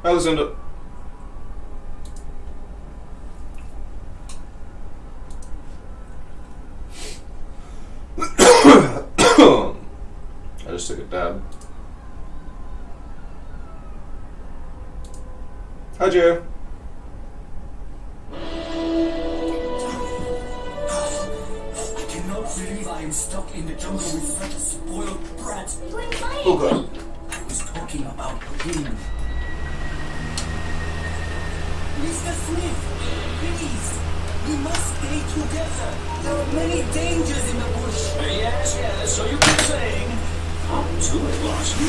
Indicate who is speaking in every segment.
Speaker 1: Hi, Lucinda. I just took a dab. Hi, Joe.
Speaker 2: I cannot believe I am stuck in the jungle with such a spoiled brat.
Speaker 1: Oh, God.
Speaker 2: I was talking about him. Mr. Smith, please. We must stay together. There are many dangers in the bush.
Speaker 3: Yes, so you keep saying. Up to it, Larson.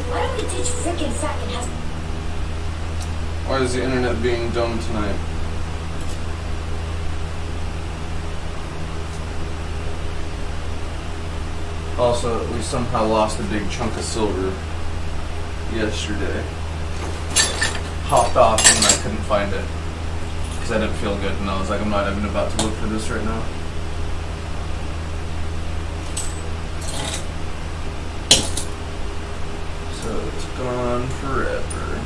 Speaker 4: Why don't we teach frickin' Sack and have...
Speaker 1: Why is the internet being dumb tonight? Also, we somehow lost a big chunk of silver yesterday. Hopped off and I couldn't find it because I didn't feel good, and I was like, I'm not even about to look for this right now. So it's gone forever.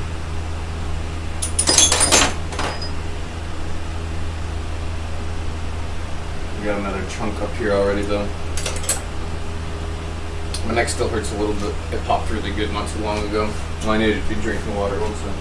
Speaker 1: We got another chunk up here already though. My neck still hurts a little bit. It popped really good not too long ago. Well, I needed to be drinking water also.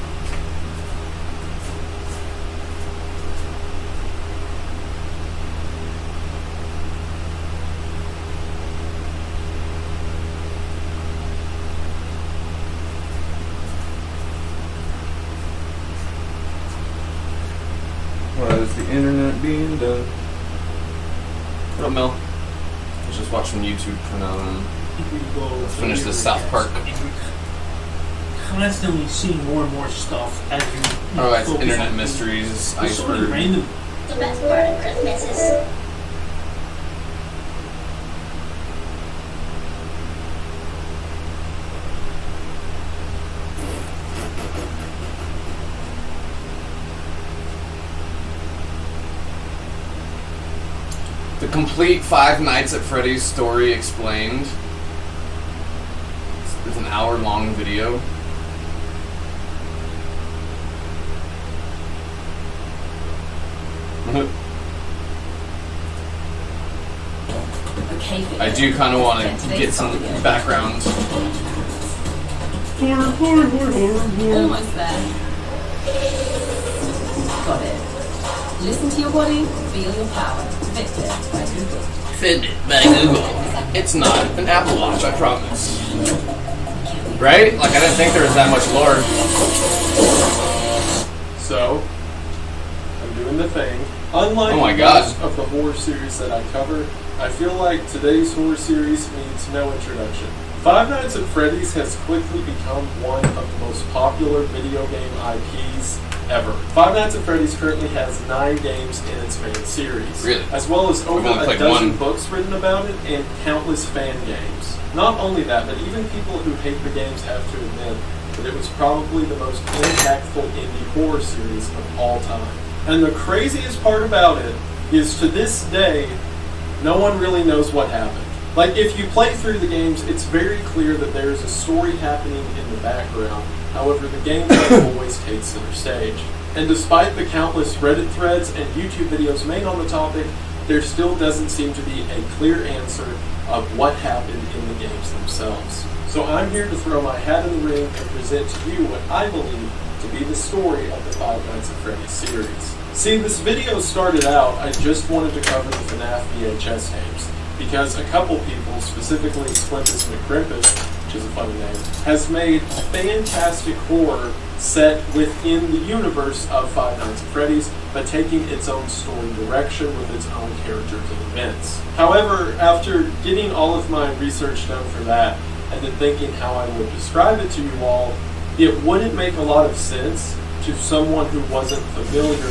Speaker 1: Why is the internet being done? What up, Mel? Let's just watch some YouTube for now and let's finish this South Park.
Speaker 5: Constantly seeing more and more stuff as you.
Speaker 1: Oh, it's
Speaker 5: focus
Speaker 1: Internet
Speaker 5: on
Speaker 1: Mysteries,
Speaker 5: things. There's so many
Speaker 1: Iceberg.
Speaker 5: random.
Speaker 4: The best part of Christmas is...
Speaker 1: The complete Five Nights at Freddy's story explained. It's an hour-long video. I do kind of want to get some background.
Speaker 6: Almost there. Got it. Listen to your body, feel your power. Fitbit by Google.
Speaker 1: Fitbit by Google. It's not an Apple Watch, I promise. Right? Like, I didn't think there was that much lore.
Speaker 7: So, I'm doing the thing. Unlike
Speaker 1: Oh my God.
Speaker 7: most of the horror series that I cover, I feel like today's horror series needs no introduction. Five Nights at Freddy's has quickly become one of the most popular video game IPs ever. Five Nights at Freddy's currently has 9 games in its main series,
Speaker 1: Really?
Speaker 7: as well as over
Speaker 1: only
Speaker 7: a
Speaker 1: played
Speaker 7: dozen
Speaker 1: one.
Speaker 7: books written about it and countless fan games. Not only that, but even people who hate the games have to admit that it was probably the most impactful indie horror series of all time. And the craziest part about it is, to this day, no one really knows what happened. Like, if you play through the games, it's very clear that there's a story happening in the background. However, the gameplay always takes center stage. And despite the countless Reddit threads and YouTube videos made on the topic, there still doesn't seem to be a clear answer of what happened in the games themselves. So I'm here to throw my hat in the ring and present to you what I believe to be the story of the Five Nights at Freddy's series. See, this video started out, I just wanted to cover the FNAF VHS tapes, because a couple people, specifically Splintus McGrimpus, which is a funny name, has made fantastic horror set within the universe of Five Nights at Freddy's, but taking its own story direction with its own characters and events. However, after getting all of my research done for that, and then thinking how I would describe it to you all, it wouldn't make a lot of sense to someone who wasn't familiar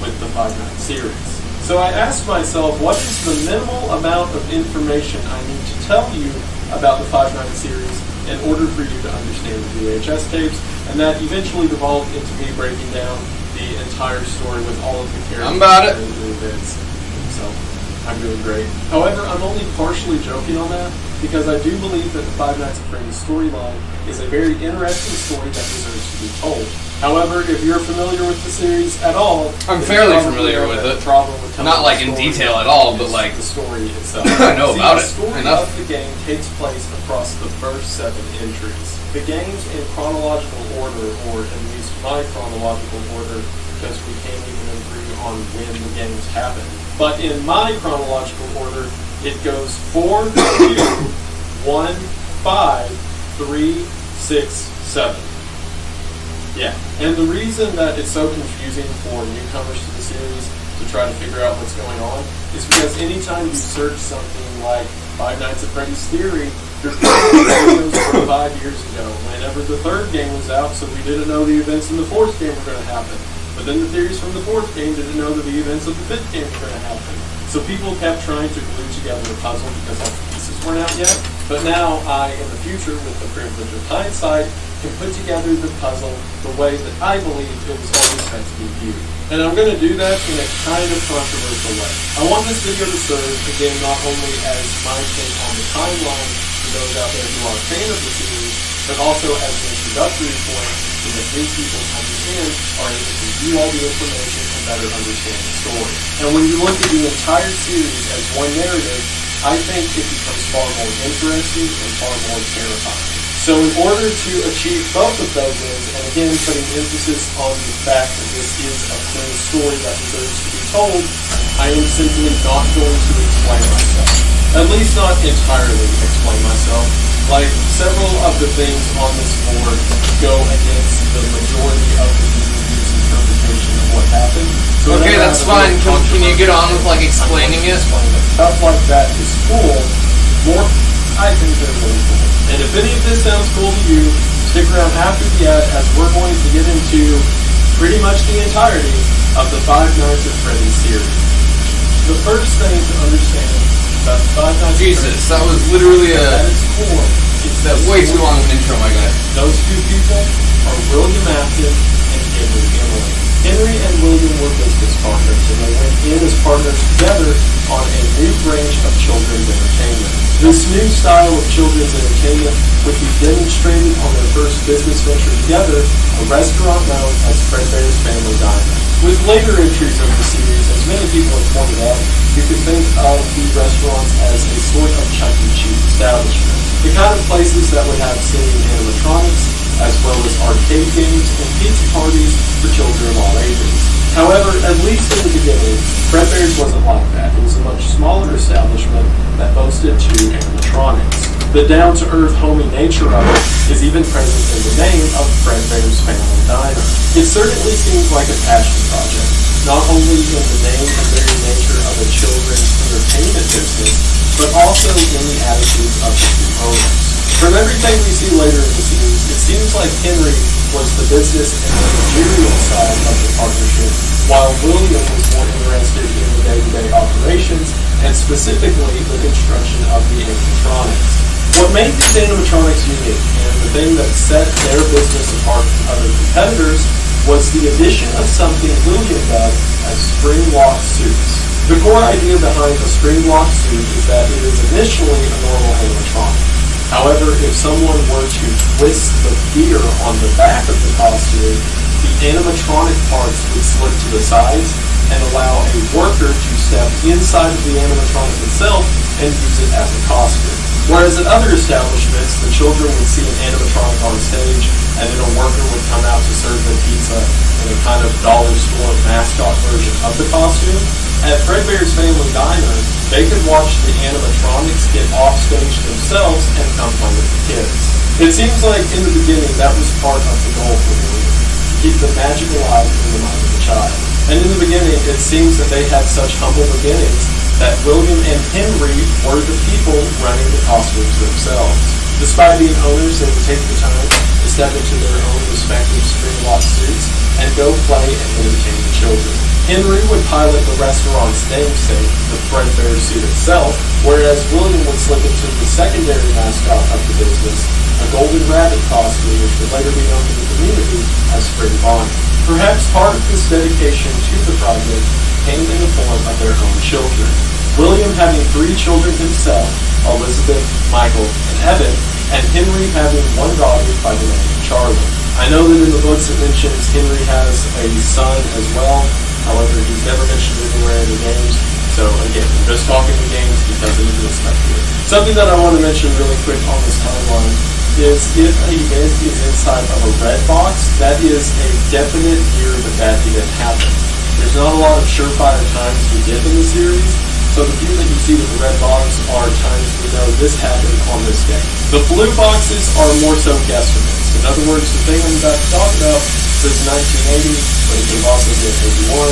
Speaker 7: with the Five Nights series. So I asked myself, what is the minimal amount of information I need to tell you about the Five Nights series in order for you to understand the VHS tapes? And that eventually devolved into me breaking down the entire story with all of the characters
Speaker 1: I'm about it.
Speaker 7: and the events themselves. I'm doing great. However, I'm only partially joking on that because I do believe that the Five Nights at Freddy's storyline is a very interesting story that deserves to be told. However, if you're familiar with the series at all,
Speaker 1: I'm
Speaker 7: then
Speaker 1: fairly
Speaker 7: you probably
Speaker 1: familiar
Speaker 7: know
Speaker 1: with
Speaker 7: that
Speaker 1: it.
Speaker 7: the problem with telling
Speaker 1: Not like
Speaker 7: the
Speaker 1: in
Speaker 7: story
Speaker 1: detail at all, but
Speaker 7: is
Speaker 1: like
Speaker 7: the story itself.
Speaker 1: I know
Speaker 7: See,
Speaker 1: about
Speaker 7: the
Speaker 1: it
Speaker 7: story
Speaker 1: enough.
Speaker 7: of the game takes place across the first 7 entries. The game's in chronological order, or at least my chronological order, because we can't even agree on when the games happen. But in my chronological order, it goes 4, 2, 1, 5, 3, 6, 7. Yeah, and the reason that it's so confusing for newcomers to the series to try to figure out what's going on is because anytime you search something like Five Nights at Freddy's Theory, there's videos from 5 years ago, whenever the 3rd game was out, so we didn't know the events in the 4th game were going to happen. But then the theories from the 4th game didn't know that the events of the 5th game were going to happen. So people kept trying to glue together a puzzle because all the pieces weren't out yet. But now I, in the future, with the privilege of hindsight, can put together the puzzle the way that I believe it was always meant to be viewed. And I'm going to do that in a kind of controversial way. I want this video to serve, again, not only as my take on the timeline for those out there who are a fan of the series, but also as an introductory point so that new people coming in are able to view all the information and better understand the story. And when you look at the entire series as one narrative, I think it becomes far more interesting and far more terrifying. So in order to achieve both of those ends, and again putting emphasis on the fact that this is a clean story that deserves to be told, I am simply not going to explain myself. At least not entirely explain myself. Like, several of the things on this board go against the majority of the community's interpretation of what happened. So
Speaker 1: Okay,
Speaker 7: whenever
Speaker 1: that's
Speaker 7: I have a
Speaker 1: fine. Can you get on with, like,
Speaker 7: I'm going
Speaker 1: explaining
Speaker 7: to
Speaker 1: it?
Speaker 7: explain it. Stuff like that is cool. More, I think they're really cool. And if any of this sounds cool to you, stick around after the ad as we're going to get into pretty much the entirety of the Five Nights at Freddy's series. The first thing to understand about the Five Nights
Speaker 1: Jesus,
Speaker 7: at Freddy's
Speaker 1: that was literally
Speaker 7: at its core, it's
Speaker 1: that way too long of an intro, my guy.
Speaker 7: those two people are William Afton and Henry Emily. Henry and William were business partners, and they went in as partners together on a new branch of children's entertainment. This new style of children's entertainment would be demonstrated on their first business venture together, a restaurant known as Fredbear's Family Diner. With later entries of the series, as many people have pointed out, you could think of the restaurants as a sort of Chuck E. Cheese establishment. The kind of places that would have singing animatronics, as well as arcade games and pizza parties for children of all ages. However, at least in the beginning, Fredbear's wasn't like that. It was a much smaller establishment that boasted 2 animatronics. The down-to-earth, homey nature of it is even present in the name of Fredbear's Family Diner. It certainly seems like a passion project, not only in the name and very nature of a children's entertainment business, but also in the attitudes of the 2 owners. From everything we see later in the series, it seems like Henry was the business and managerial side of the partnership, while William was more interested in the day-to-day operations and specifically the construction of the animatronics. What made these animatronics unique, and the thing that set their business apart from other competitors, was the addition of something William dubbed as spring-lock suits. The core idea behind a spring-lock suit is that it is initially a normal animatronic. However, if someone were to twist the gear on the back of the costume, the animatronic parts would slip to the sides and allow a worker to step inside of the animatronic itself and use it as a costume. Whereas at other establishments, the children would see an animatronic on stage and then a worker would come out to serve them pizza in a kind of dollar store mascot version of the costume. At Fredbear's Family Diner, they could watch the animatronics get off stage themselves and come play with the kids. It seems like in the beginning that was part of the goal for William, to keep the magic alive in the mind of the child. And in the beginning, it seems that they had such humble beginnings that William and Henry were the people running the costumes themselves. Despite being owners, they would take the time to step into their own respective spring-lock suits and go play and entertain the children. Henry would pilot the restaurant's namesake, the Fredbear suit itself, whereas William would slip into the secondary mascot of the business, a golden rabbit costume which would later be known to the community as Spring Bonnie. Perhaps part of this dedication to the project came in the form of their own children. William having 3 children himself, Elizabeth, Michael, and Evan, and Henry having 1 daughter by the name of Charlie. I know that in the books it mentions Henry has a son as well, however, he's never mentioned anywhere in the games. So again, I'm just talking the games because of this stuff here. Something that I want to mention really quick on this timeline is if an event is inside of a red box, that is a definite year that event happened. There's not a lot of surefire times we get in the series, so the few that you see with the red box are times we know this happened on this day. The blue boxes are more so guesstimates. In other words, the thing I'm about to talk about says 1980, but it could have also been 81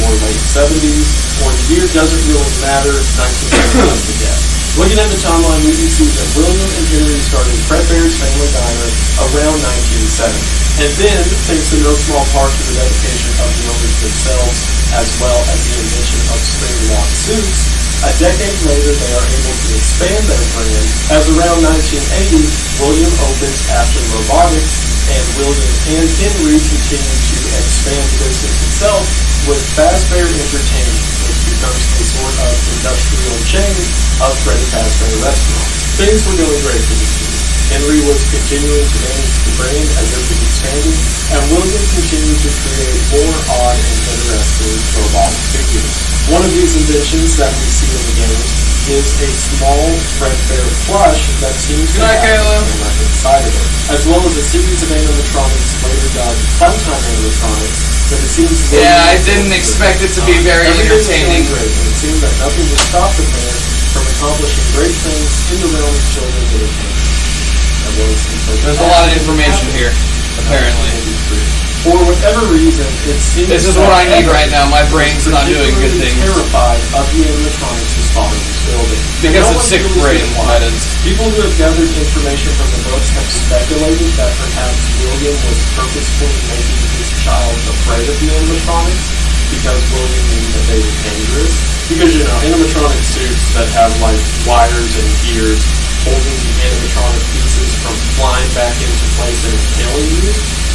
Speaker 7: or late 70s, or the year doesn't really matter, 1980 is the guess. Looking at the timeline, we can see that William and Henry started Fredbear's Family Diner around 1970. And then, thanks in no small part to the dedication of the owners themselves, as well as the invention of spring lock suits, a decade later they are able to expand their brand, as around 1980, William opens Aspen Robotics, and William and Henry continue to expand the business itself with Fazbear Entertainment, which becomes a sort of industrial chain of Freddy Fazbear restaurants. Things were going great for the team. Henry was continuing to manage the brand as it was expanding, and William continued to create more odd and interesting robotic figures. One of these inventions that we see in the games is a small Fredbear plush that seems to have a camera inside of it, as well as a series of animatronics later dubbed Funtime animatronics that it seems
Speaker 1: I didn't expect it to be very entertaining.
Speaker 7: Great, and it seemed that nothing would stop the pair from accomplishing great things in the realm of children's entertainment.
Speaker 1: There's a lot of information here, apparently.
Speaker 7: For whatever reason, it seems
Speaker 1: This is what I need right now. My brain's not doing good things.
Speaker 7: Terrified of the animatronics his father was building.
Speaker 1: Because of sick brain, that is.
Speaker 7: People who have gathered information from the books have speculated that perhaps William was purposefully making his child afraid of the animatronics because William knew that they were dangerous. Because, you know, animatronic suits that have, like, wires and gears holding the animatronic pieces from flying back into place and killing you,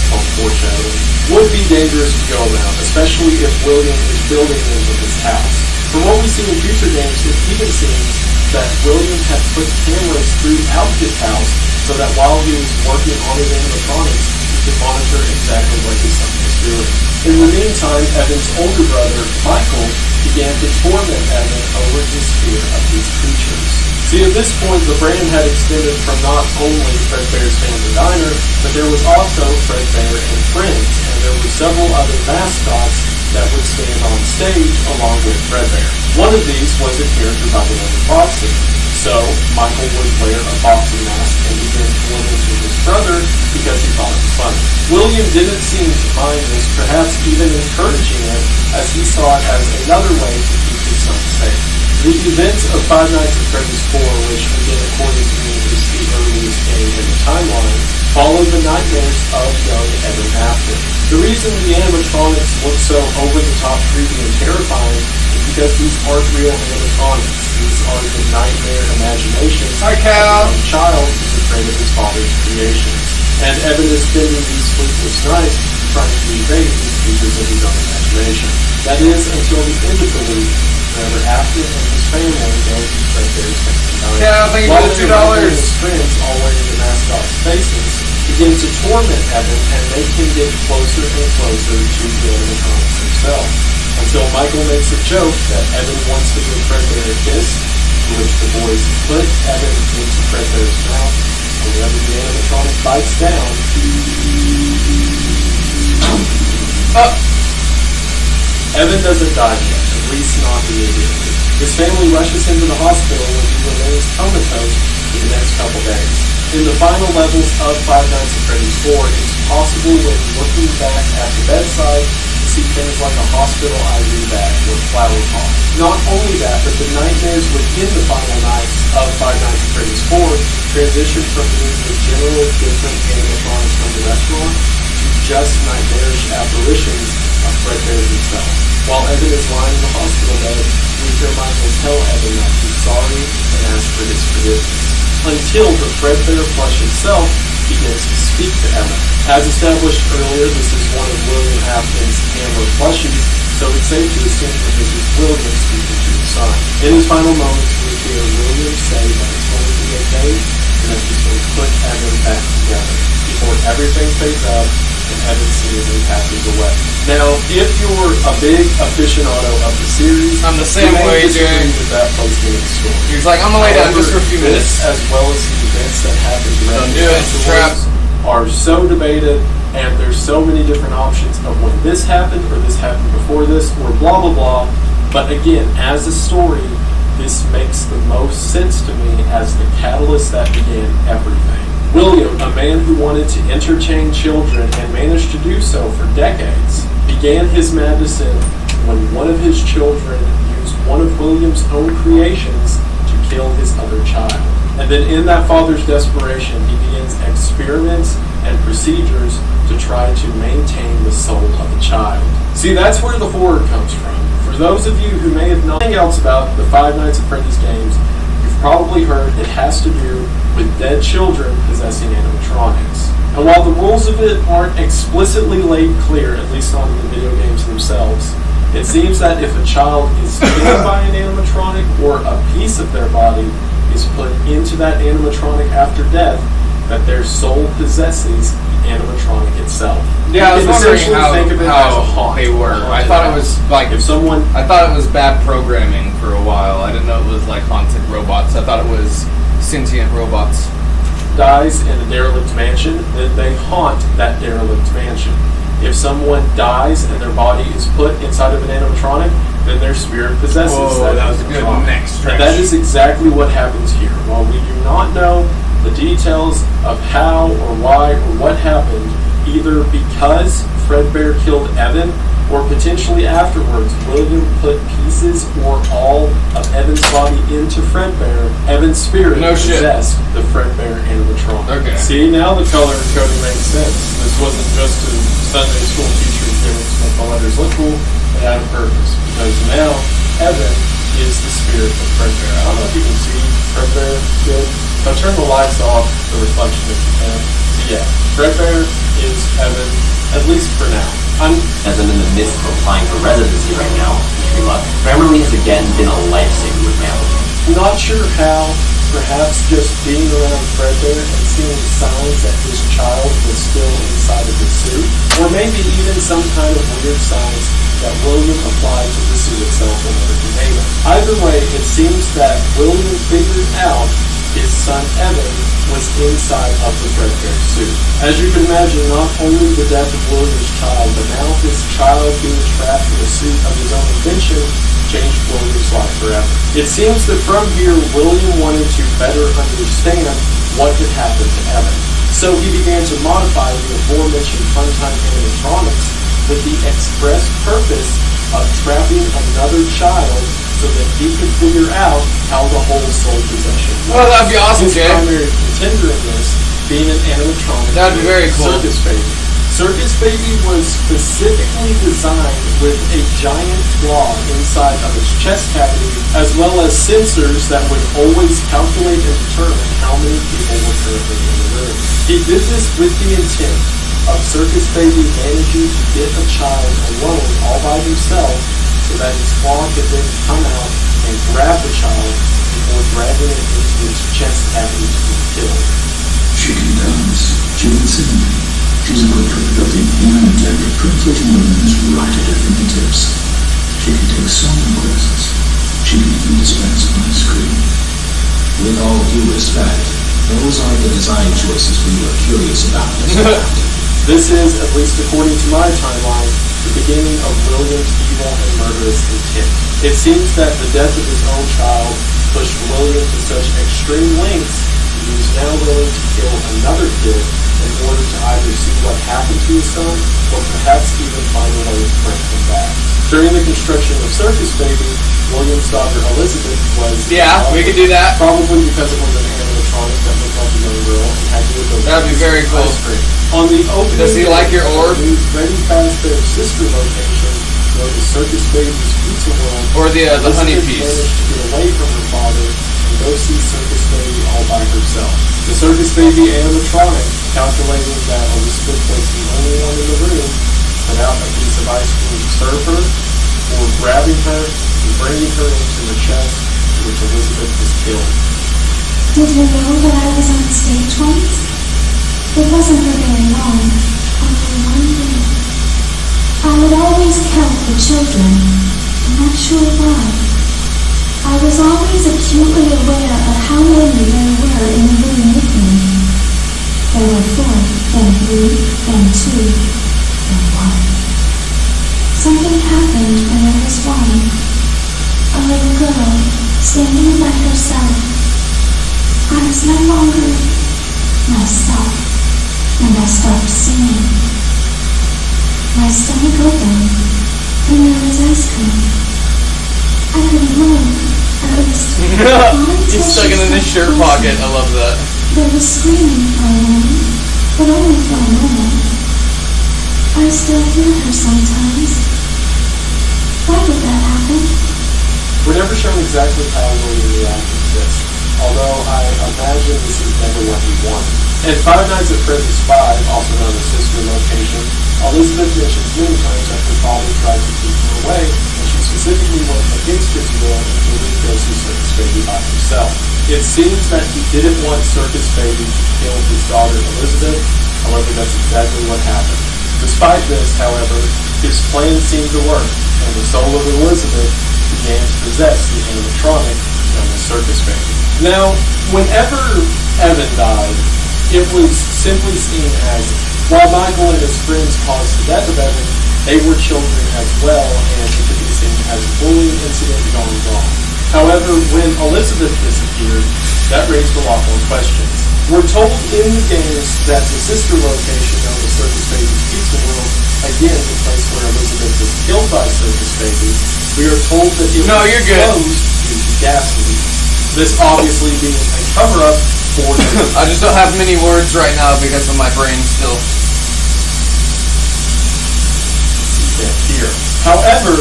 Speaker 7: unfortunately, would be dangerous to go around, especially if William is building them with his house. From what we see in future games, it even seems that William had put cameras throughout his house so that while he was working on his animatronics, he could monitor exactly what his son was doing. In the meantime, Evan's older brother, Michael, began to torment Evan over his fear of these creatures. See, at this point, the brand had extended from not only Fredbear's Family Diner, but there was also Fredbear and Friends, and there were several other mascots that would stand on stage along with Fredbear. One of these was a character by the name of Foxy. So, Michael would wear a Foxy mask and begin tormenting his brother because he thought it was funny. William didn't seem to mind this, perhaps even encouraging it, as he saw it as another way to keep his son safe. The events of Five Nights at Freddy's 4, which again according to me is the earliest game in the timeline, followed the nightmares of young Evan Afton. The reason the animatronics look so over-the-top creepy and terrifying is because these aren't real animatronics. These are the nightmare imaginations of a young child who's afraid of his father's creations. And Evan is spending these sleepless nights trying to evade these creatures of his own imagination. That is until the end of the week, whenever Afton and his family go to Fredbear's Family Diner.
Speaker 1: Yeah, thank you for the $2.
Speaker 7: While his friends, all wearing the mascot's faces, begin to torment Evan and make him get closer and closer to the animatronics himself. Until Michael makes a joke that Evan wants to give Fredbear a kiss, to which the boys put Evan into Fredbear's mouth, and whenever the animatronic bites down, Evan doesn't die yet, at least not immediately. His family rushes him to the hospital where he remains comatose for the next couple days. In the final levels of Five Nights at Freddy's 4, it's possible when looking back at the bedside to see things like a hospital IV bag or flower pot. Not only that, but the nightmares within the final nights of Five Nights at Freddy's 4 transition from being the general different animatronics from the restaurant to just nightmarish apparitions of Fredbear himself. While Evan is lying in the hospital bed, we hear Michael tell Evan that he's sorry and ask for his forgiveness. Until the Fredbear plush itself begins to speak to Evan. As established earlier, this is one of William Afton's Hammer plushies, so it's safe to assume that this is William speaking to his son. In his final moments, we hear William say that it's going to be okay, and that he's going to put Evan back together before everything fades out and Evan seemingly passes away. Now, if you're a big aficionado of the series,
Speaker 1: I'm the same
Speaker 7: you may
Speaker 1: way,
Speaker 7: disagree
Speaker 1: dude.
Speaker 7: with that placement of the story.
Speaker 1: He's like, I'm gonna lay down just for a few
Speaker 7: However,
Speaker 1: minutes.
Speaker 7: this, as well as the events that happened
Speaker 1: Don't do it, it's a trap.
Speaker 7: are so debated, and there's so many different options of when this happened, or this happened before this, or blah blah blah. But again, as a story, this makes the most sense to me as the catalyst that began everything. William, a man who wanted to entertain children and managed to do so for decades, began his madness when one of his children used one of William's own creations to kill his other child. And then in that father's desperation, he begins experiments and procedures to try to maintain the soul of the child. See, that's where the horror comes from. For those of you who may have known anything else about the Five Nights at Freddy's games, you've probably heard it has to do with dead children possessing animatronics. And while the rules of it aren't explicitly laid clear, at least on the video games themselves, it seems that if a child is killed by an animatronic or a piece of their body is put into that animatronic after death, that their soul possesses the animatronic itself.
Speaker 1: Yeah, I was
Speaker 7: You can
Speaker 1: wondering
Speaker 7: essentially think of it as a haunt.
Speaker 1: they were. I thought it was like
Speaker 7: If someone
Speaker 1: I thought it was bad programming for a while. I didn't know it was like haunted robots. I thought it was sentient robots.
Speaker 7: dies in a derelict mansion, then they haunt that derelict mansion. If someone dies and their body is put inside of an animatronic, then their spirit possesses
Speaker 1: Whoa, that was a good
Speaker 7: animatronic.
Speaker 1: neck stretch.
Speaker 7: And that is exactly what happens here. While we do not know the details of how or why or what happened, either because Fredbear killed Evan, or potentially afterwards, William put pieces or all of Evan's body into Fredbear. Evan's spirit
Speaker 1: No shit.
Speaker 7: possessed the Fredbear animatronic.
Speaker 1: Okay.
Speaker 7: See, now the color coding makes sense. This wasn't just a Sunday school teacher's gimmick to make the letters look cool. It had a purpose. Because now, Evan is the spirit of Fredbear. I don't know if you can see Fredbear good. If I turn the lights off, the reflection if you can. So yeah, Fredbear is Evan, at least for now.
Speaker 8: As I'm in the midst of applying for residency right now, wish me luck. Grammarly has again been a lifesaver with Mallory.
Speaker 7: Not sure how, perhaps just being around Fredbear and seeing signs that his child was still inside of his suit, or maybe even some kind of weird signs that William applied to the suit itself in order to name it. Either way, it seems that William figured out his son Evan was inside of the Fredbear suit. As you can imagine, not only the death of William's child, but now his child being trapped in a suit of his own invention changed William's life forever. It seems that from here, William wanted to better understand what had happened to Evan. So he began to modify the aforementioned funtime animatronics with the express purpose of trapping another child so that he could figure out how the whole soul possession works.
Speaker 1: Oh, that'd be awesome,
Speaker 7: His
Speaker 1: Jay.
Speaker 7: primary contender in this being an animatronic.
Speaker 1: That'd be very cool.
Speaker 7: Circus Baby. Circus Baby was specifically designed with a giant claw inside of its chest cavity, as well as sensors that would always calculate and determine how many people were currently in the room. He did this with the intent of Circus Baby managing to get a child alone all by himself so that his claw could then come out and grab the child before dragging it into its chest cavity to be killed.
Speaker 9: She can dance, she can sing, she's equipped with built-in and replicating movements right at her fingertips. She can take song requests, she can even dispense ice cream. With all due respect, those are the design choices we were curious about.
Speaker 7: This is, at least according to my timeline, the beginning of William's evil and murderous intent. It seems that the death of his own child pushed William to such extreme lengths that he was now willing to kill another kid in order to either see what happened to his son or perhaps even find a way to bring him back. During the construction of Circus Baby, William's daughter Elizabeth was
Speaker 1: Yeah, we could do that.
Speaker 7: probably because it was an animatronic that looked like a young girl and had to go
Speaker 1: That'd be very cool.
Speaker 7: ice cream. On the opening
Speaker 1: Does he like your orb?
Speaker 7: Freddy Fazbear's sister location, where the Circus Baby's Pizza World,
Speaker 1: Or the honey
Speaker 7: Elizabeth
Speaker 1: piece.
Speaker 7: managed to get away from her father and go see Circus Baby all by herself. The Circus Baby animatronic, calculating that Elizabeth was the only one in the room, put out a piece of ice cream to serve her, before grabbing her and bringing her into her chest, in which Elizabeth was killed.
Speaker 10: Did you know that I was on stage once? It wasn't for very long, only 1 day. I would always count the children, I'm not sure why. I was always acutely aware of how many there were in the room with me. There were 4, then 3, then 2, then 1. Something happened when there was 1. A little girl standing by herself. I was no longer myself, and I stopped singing. My stomach opened, and there was ice cream. I couldn't move, at least not until
Speaker 1: He's stuck
Speaker 10: she
Speaker 1: it in his
Speaker 10: stopped
Speaker 1: shirt
Speaker 10: dancing.
Speaker 1: pocket. I love that.
Speaker 10: There was screaming for a moment, but only for a moment. I still hear her sometimes. Why did that happen?
Speaker 7: We're never shown exactly how William reacted to this, although I imagine this is never what he wanted. In Five Nights at Freddy's 5, also known as Sister Location, Elizabeth mentions many times that her father tried to keep her away, and she specifically went against his will and ordered to go see Circus Baby by herself. It seems that he didn't want Circus Baby to kill his daughter Elizabeth, however that's exactly what happened. Despite this, however, his plan seemed to work, and the soul of Elizabeth began to possess the animatronic known as Circus Baby. Now, whenever Evan died, it was simply seen as, while Michael and his friends caused the death of Evan, they were children as well, and it could be seen as a bullying incident gone wrong. However, when Elizabeth disappeared, that raised a lot more questions. We're told in the games that the sister location known as Circus Baby's Pizza World, again the place where Elizabeth was killed by Circus Baby, we are told that it was
Speaker 1: you're good.
Speaker 7: closed due to gas leaks. This obviously being a cover-up for the
Speaker 1: I just don't have many words right now because of my brain still.
Speaker 7: here. However,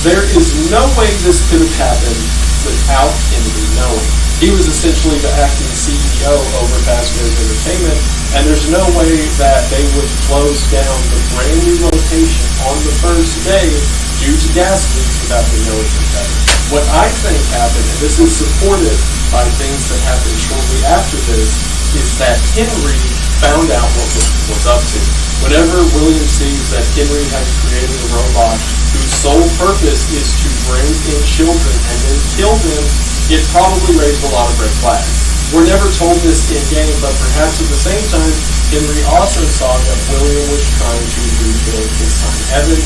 Speaker 7: there is no way this could have happened without Henry knowing. He was essentially the acting CEO over Fazbear's Entertainment, and there's no way that they would close down the brand new location on the first day due to gas leaks without them knowing it better. What I think happened, and this is supported by things that happened shortly after this, is that Henry found out what was up to. Whenever William sees that Henry has created a robot whose sole purpose is to bring in children and then kill them, it probably raised a lot of red flags. We're never told this in-game, but perhaps at the same time, Henry also saw that William was trying to rebuild his son Evan,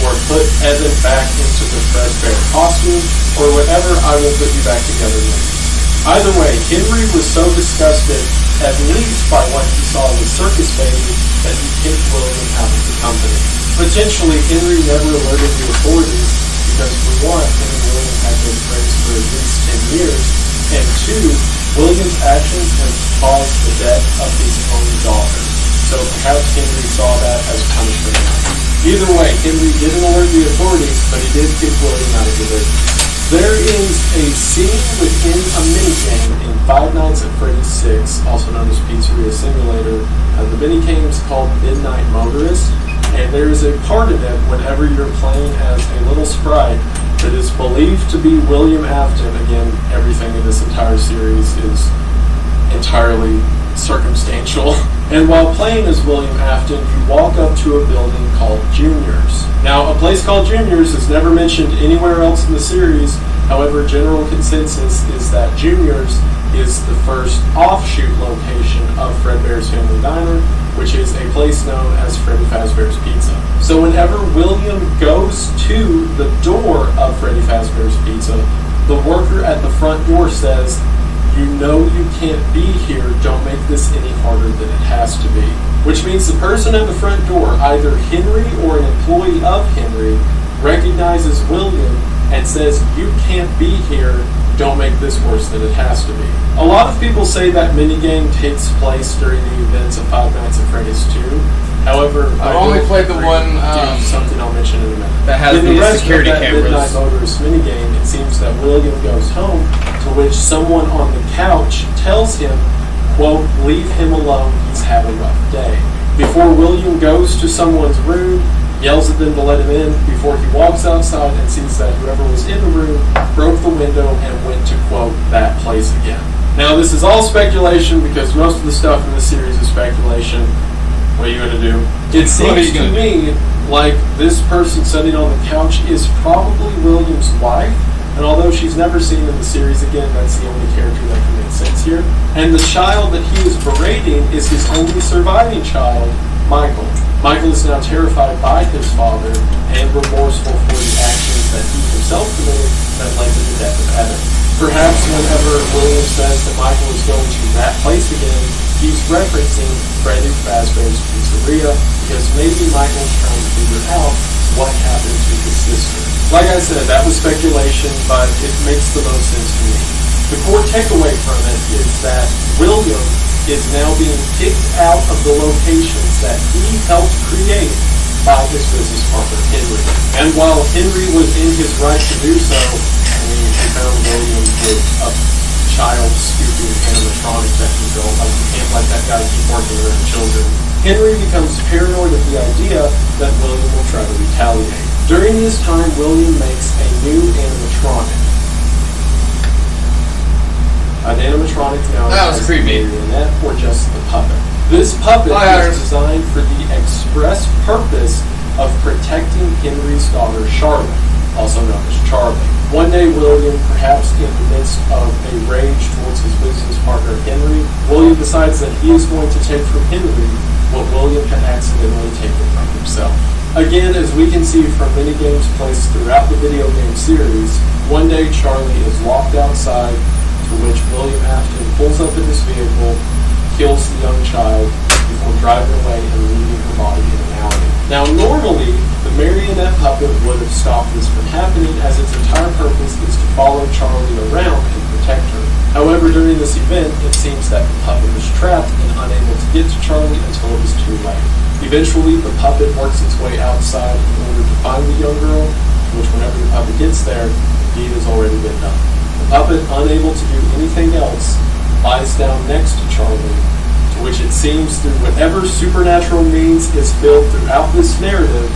Speaker 7: or put Evan back into the Fazbear costume, or whatever I will put you back together with. Either way, Henry was so disgusted, at least by what he saw with Circus Baby, that he kicked William out of the company. Potentially, Henry never alerted the authorities because, for one, him and William had been friends for at least 10 years, and two, William's actions had caused the death of his own daughter. So perhaps Henry saw that as punishment. Either way, Henry didn't alert the authorities, but he did kick William out of the business. There is a scene within a minigame in Five Nights at Freddy's 6, also known as Pizzeria Simulator. The minigame is called Midnight Motorist, and there is a part of it whenever you're playing as a little sprite that is believed to be William Afton. Again, everything in this entire series is entirely circumstantial. And while playing as William Afton, you walk up to a building called Junior's. Now, a place called Junior's is never mentioned anywhere else in the series. However, general consensus is that Junior's is the first offshoot location of Fredbear's Family Diner, which is a place known as Freddy Fazbear's Pizza. So whenever William goes to the door of Freddy Fazbear's Pizza, the worker at the front door says, "You know you can't be here, don't make this any harder than it has to be." Which means the person at the front door, either Henry or an employee of Henry, recognizes William and says, "You can't be here, don't make this worse than it has to be." A lot of people say that minigame takes place during the events of Five Nights at Freddy's 2. However,
Speaker 1: I've only played the one
Speaker 7: something I'll mention in a minute.
Speaker 1: that has
Speaker 7: In
Speaker 1: the
Speaker 7: rest
Speaker 1: security
Speaker 7: of that
Speaker 1: cameras.
Speaker 7: Midnight Motorist minigame, it seems that William goes home, to which someone on the couch tells him, quote, "Leave him alone, he's had a rough day." Before William goes to someone's room, yells at them to let him in before he walks outside and sees that whoever was in the room broke the window and went to, quote, that place again. Now, this is all speculation because most of the stuff in this series is speculation. What are you going to do? It seems to me like this person sitting on the couch is probably William's wife, and although she's never seen in the series again, that's the only character that can make sense here. And the child that he is berating is his only surviving child, Michael. Michael is now terrified by his father and remorseful for the actions that he himself committed that led to the death of Evan. Perhaps whenever William says that Michael is going to that place again, he's referencing Freddy Fazbear's Pizzeria because maybe Michael's trying to figure out what happened to his sister. Like I said, that was speculation, but it makes the most sense to me. The core takeaway from it is that William is now being kicked out of the locations that he helped create by his business partner, Henry. And while Henry was in his right to do so, I mean, he found William with a child stupid animatronic that he built. Like, you can't let that guy keep working around children. Henry becomes paranoid of the idea that William will try to retaliate. During this time, William makes a new animatronic. An animatronic known as the marionette or just the puppet. This puppet is designed for the express purpose of protecting Henry's daughter Charlotte, also known as Charlie. One day, William, perhaps in the midst of a rage towards his business partner Henry, William decides that he is going to take from Henry what William had accidentally taken from himself. Again, as we can see from many games placed throughout the video game series, one day Charlie is locked outside, to which William Afton pulls up in his vehicle, kills the young child before driving away and leaving her body in an alley. Now, normally, the marionette puppet would have stopped this from happening, as its entire purpose is to follow Charlie around and protect her. However, during this event, it seems that the puppet was trapped and unable to get to Charlie until it was too late. Eventually, the puppet works its way outside in order to find the young girl, which whenever the puppet gets there, the deed has already been done. The puppet, unable to do anything else, lies down next to Charlie, to which it seems through whatever supernatural means is built throughout this narrative,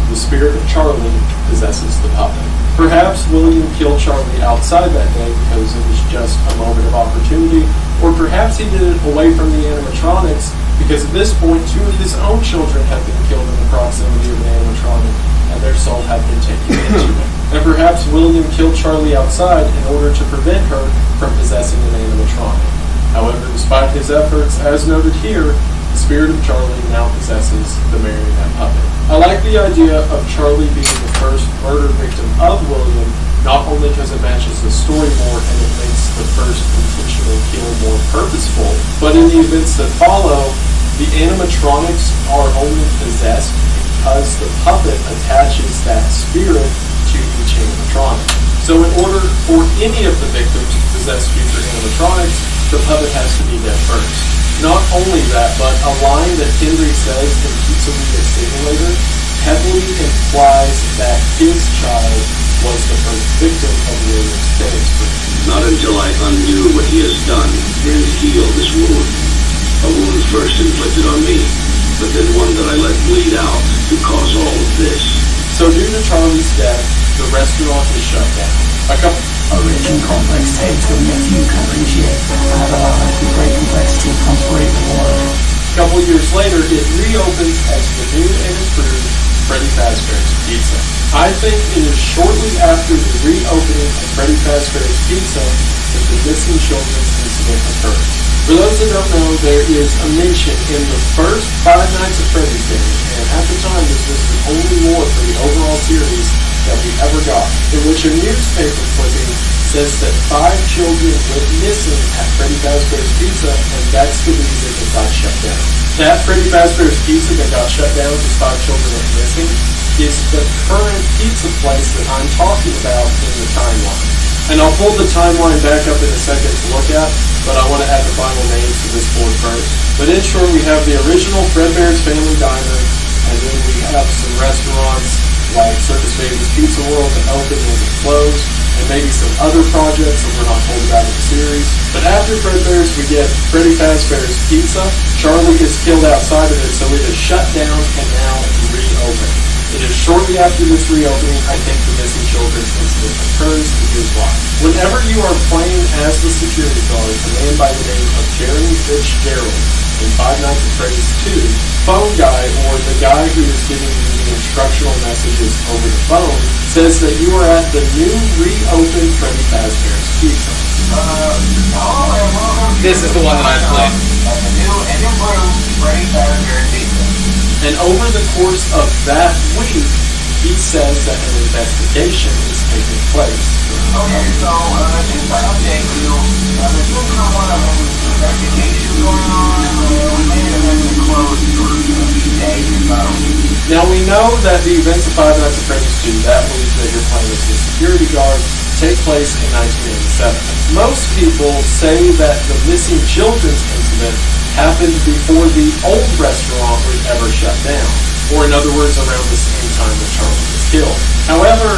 Speaker 7: the spirit of Charlie possesses the puppet. Perhaps William killed Charlie outside that day because it was just a moment of opportunity, or perhaps he did it away from the animatronics because at this point 2 of his own children had been killed in the proximity of the animatronic and their soul had been taken into it. And perhaps William killed Charlie outside in order to prevent her from possessing an animatronic. However, despite his efforts, as noted here, the spirit of Charlie now possesses the marionette puppet. I like the idea of Charlie being the first murder victim of William, not only because it matches the story more and it makes the first intentional kill more purposeful, but in the events that follow, the animatronics are only possessed because the puppet attaches that spirit to each animatronic. So in order for any of the victims to possess future animatronics, the puppet has to be there first. Not only that, but a line that Henry says in Pizzeria Simulator heavily implies that his child was the first victim of William's killing spree.
Speaker 11: Not until I undo what he has done and heal this wound. A wound first inflicted on me, but then one that I let bleed out to cause all of this.
Speaker 7: So due to Charlie's death, the restaurant is shut down.
Speaker 9: A rich and complex taste that only a few can appreciate, and has allowed the great complexity comes great reward.
Speaker 7: A couple years later, it reopens as the new and improved Freddy Fazbear's Pizza. I think it is shortly after the reopening of Freddy Fazbear's Pizza that the missing children's incident occurs. For those that don't know, there is a mention in the first 5 Nights at Freddy's game, and at the time this was the only war for the overall series that we ever got, in which a newspaper clipping says that 5 children went missing at Freddy Fazbear's Pizza, and that's the reason it got shut down. That Freddy Fazbear's Pizza that got shut down because 5 children went missing is the current pizza place that I'm talking about in the timeline. And I'll pull the timeline back up in a second to look at, but I want to add the final names to this board first. But in short, we have the original Fredbear's Family Diner, and then we have some restaurants like Circus Baby's Pizza World that opened and closed, and maybe some other projects that we're not told about in the series. But after Fredbear's, we get Freddy Fazbear's Pizza. Charlie is killed outside of it, so it is shut down and now reopened. It is shortly after this reopening, I think the missing children's incident occurs, and here's why. Whenever you are playing as the security guard, a man by the name of Jeremy Fitzgerald, in Five Nights at Freddy's 2, phone guy, or the guy who is giving you the instructional messages over the phone, says that you are at the new reopened Freddy Fazbear's Pizza.
Speaker 1: This is the one that I played.
Speaker 7: And over the course of that week, he says that an investigation is taking place.
Speaker 2: Okay, so just to update you, there's been somewhat of an investigation going on. We may have been closed for a few days ago.
Speaker 7: Now we know that the events of Five Nights at Freddy's 2, that week that you're playing as the security guard, take place in 1987. Most people say that the missing children's incident happened before the old restaurant was ever shut down, or in other words, around the same time that Charlie was killed. However,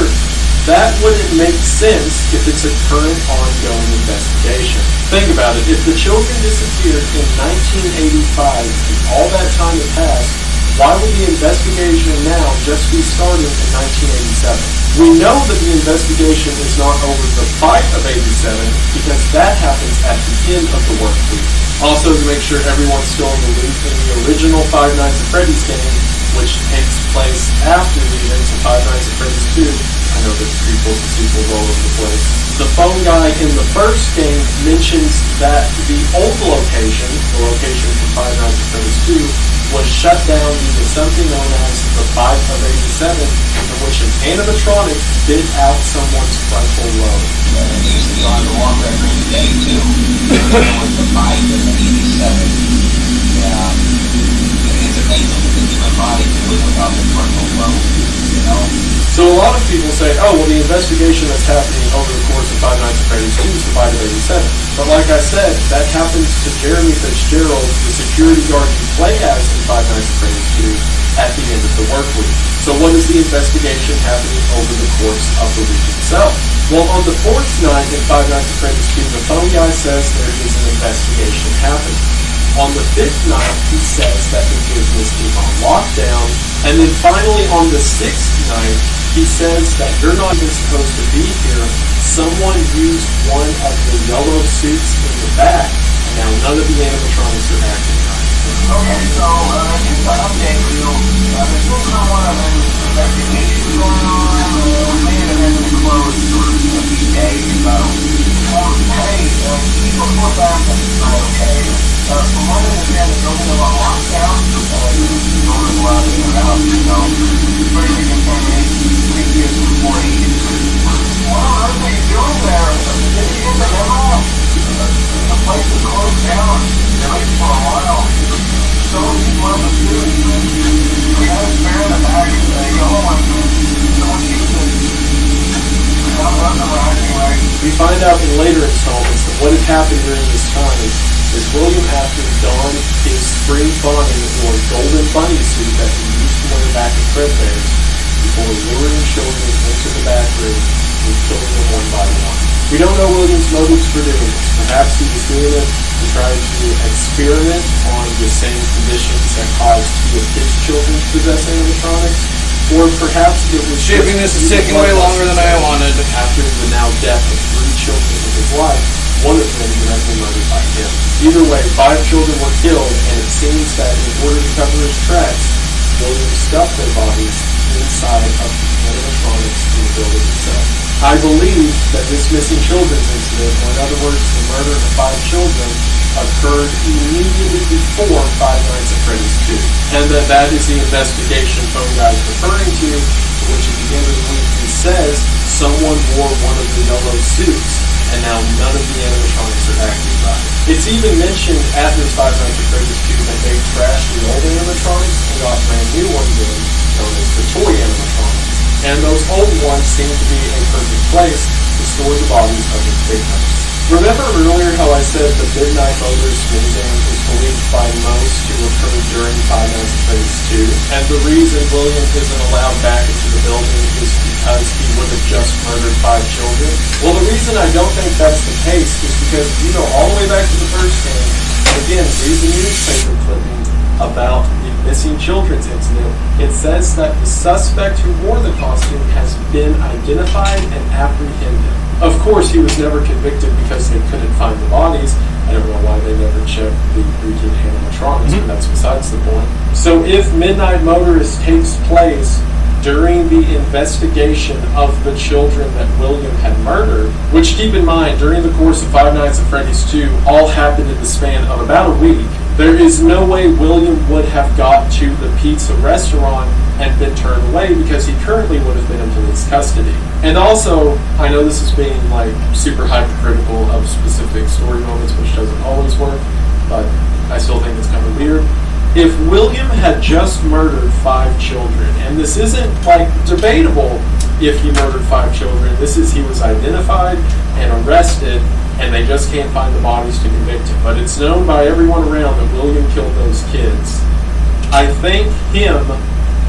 Speaker 7: that wouldn't make sense if it's a current ongoing investigation. Think about it. If the children disappeared in 1985 and all that time had passed, why would the investigation now just be starting in 1987? We know that the investigation is not over the fight of 87 because that happens at the end of the work week. Also, to make sure everyone's still in the loop, in the original Five Nights at Freddy's game, which takes place after the events of Five Nights at Freddy's 2, I know that prequels and sequels all over the place. The phone guy in the first game mentions that the old location, the location from Five Nights at Freddy's 2, was shut down due to something known as the Fight of 87, in which an animatronic bit out someone's frontal lobe.
Speaker 2: And it used to be on the walk record today, too. It was the fight of 87. Yeah. It's amazing that the human body can live without the frontal lobe, you know?
Speaker 7: So a lot of people say, oh, well, the investigation that's happening over the course of Five Nights at Freddy's 2 is the Fight of 87. But like I said, that happens to Jeremy Fitzgerald, the security guard you play as in Five Nights at Freddy's 2, at the end of the work week. So what is the investigation happening over the course of the week itself? Well, on the fourth night in Five Nights at Freddy's 2, the phone guy says there is an investigation happening. On the fifth night, he says that the business is on lockdown. And then finally, on the sixth night, he says that you're not even supposed to be here. Someone used one of the yellow suits in the back, and now none of the animatronics are acting right.
Speaker 2: Okay, so just to update you, there's been somewhat of an investigation going on. We may have been closed for a few days ago. Hey, people look back and okay. From what I understand, it's still on lockdown. No one's allowed in or out, so further contamination previous employees. What on earth are you doing there? Did you get the memo? The place is closed down, at least for a while. So you want to do it. We had a spare in the back, yellow one. Someone used it. Not running around anyway.
Speaker 7: We find out in later installments that what had happened during this time is William Afton donned his spring bonnet or golden bunny suit that he used to wear back at Fredbear's before luring children into the back room and killing them one by one. We don't know William's motives for doing this. Perhaps he was doing it to try to experiment on the same conditions that caused two of his children to possess animatronics. Or perhaps it was
Speaker 1: Shipping this is taking way longer than I wanted.
Speaker 7: After the now death of 3 children in his life, one of them directly murdered by him. Either way, 5 children were killed, and it seems that in order to cover his tracks, William stuffed their bodies inside of the animatronics in the building itself. I believe that this missing children's incident, or in other words, the murder of 5 children, occurred immediately before Five Nights at Freddy's 2. And that is the investigation phone guy is referring to, which at the end of the week he says someone wore one of the yellow suits, and now none of the animatronics are acting right. It's even mentioned at this Five Nights at Freddy's 2 that they trashed the old animatronics and got brand new ones in, known as the toy animatronics. And those old ones seem to be a perfect place to store the bodies of the victims. Remember earlier how I said the Midnight Motors minigame is believed by most to occur during Five Nights at Freddy's 2? And the reason William isn't allowed back into the building is because he would have just murdered 5 children? Well, the reason I don't think that's the case is because if you go all the way back to the first game, and again, read the newspaper clipping about the missing children's incident, it says that the suspect who wore the costume has been identified and apprehended. Of course, he was never convicted because they couldn't find the bodies. I don't know why they never checked the freaking animatronics, but that's besides the point. So if Midnight Motorist takes place during the investigation of the children that William had murdered, which, keep in mind, during the course of Five Nights at Freddy's 2, all happened in the span of about a week, there is no way William would have got to the pizza restaurant and been turned away because he currently would have been in police custody. And also, I know this is being like super hypercritical of specific story moments, which doesn't always work, but I still think it's kind of weird. If William had just murdered 5 children, and this isn't like debatable if he murdered 5 children, this is he was identified and arrested, and they just can't find the bodies to convict him. But it's known by everyone around that William killed those kids. I think him,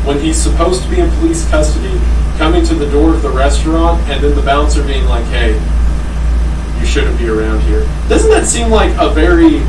Speaker 7: when he's supposed to be in police custody, coming to the door of the restaurant, and then the bouncer being like, hey, you shouldn't be around here. Doesn't that seem like a very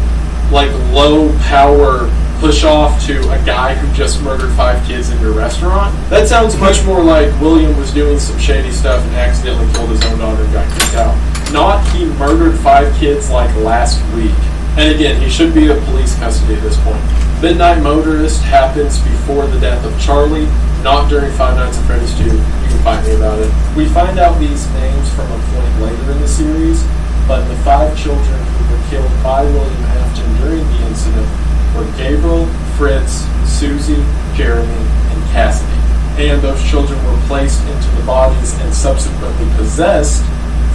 Speaker 7: low power push off to a guy who just murdered 5 kids in your restaurant? That sounds much more like William was doing some shady stuff and accidentally killed his own daughter and got kicked out. Not he murdered 5 kids like last week. And again, he should be in police custody at this point. Midnight Motorist happens before the death of Charlie, not during Five Nights at Freddy's 2. You can fight me about it. We find out these names from a point later in the series, but the 5 children who were killed by William Afton during the incident were Gabriel, Fritz, Susie, Jeremy, and Cassidy. And those children were placed into the bodies and subsequently possessed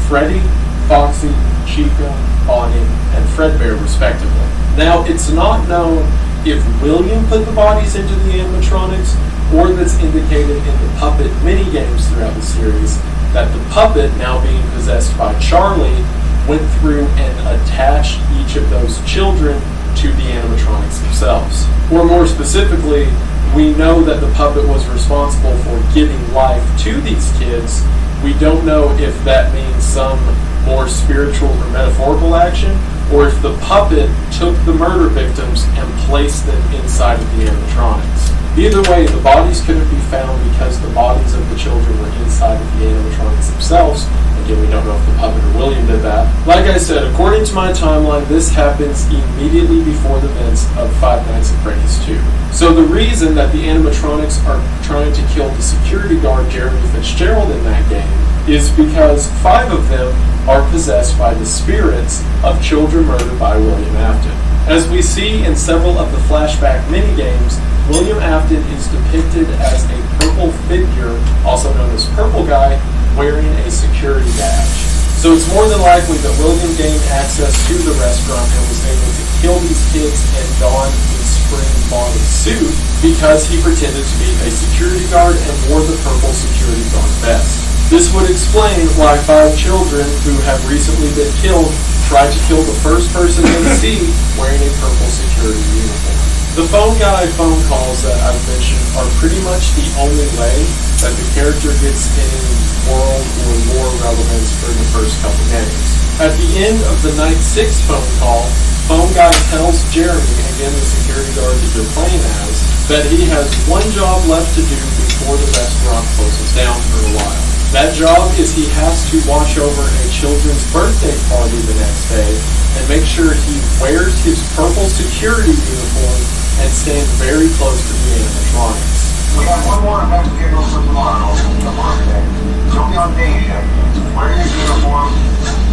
Speaker 7: Freddy, Foxy, Chica, Bonnie, and Fredbear, respectively. Now, it's not known if William put the bodies into the animatronics, or that's indicated in the puppet minigames throughout the series, that the puppet, now being possessed by Charlie, went through and attached each of those children to the animatronics themselves. Or more specifically, we know that the puppet was responsible for giving life to these kids. We don't know if that means some more spiritual or metaphorical action, or if the puppet took the murder victims and placed them inside of the animatronics. Either way, the bodies couldn't be found because the bodies of the children were inside of the animatronics themselves. Again, we don't know if the puppet or William did that. Like I said, according to my timeline, this happens immediately before the events of Five Nights at Freddy's 2. So the reason that the animatronics are trying to kill the security guard Jeremy Fitzgerald in that game is because 5 of them are possessed by the spirits of children murdered by William Afton. As we see in several of the flashback minigames, William Afton is depicted as a purple figure, also known as Purple Guy, wearing a security badge. So it's more than likely that William gained access to the restaurant and was able to kill these kids and don the spring body suit because he pretended to be a security guard and wore the purple security guard vest. This would explain why 5 children who have recently been killed tried to kill the first person they see wearing a purple security uniform. The phone guy phone calls that I've mentioned are pretty much the only way that the character gets any world or lore relevance for the first couple games. At the end of the Night 6 phone call, phone guy tells Jeremy, again the security guard that you're playing as, that he has one job left to do before the restaurant closes down for a while. That job is he has to watch over a children's birthday party the next day and make sure he wears his purple security uniform and stand very close to the animatronics.
Speaker 2: We have one more event scheduled for tomorrow, the birthday. You'll be on day shift. Wear your uniform.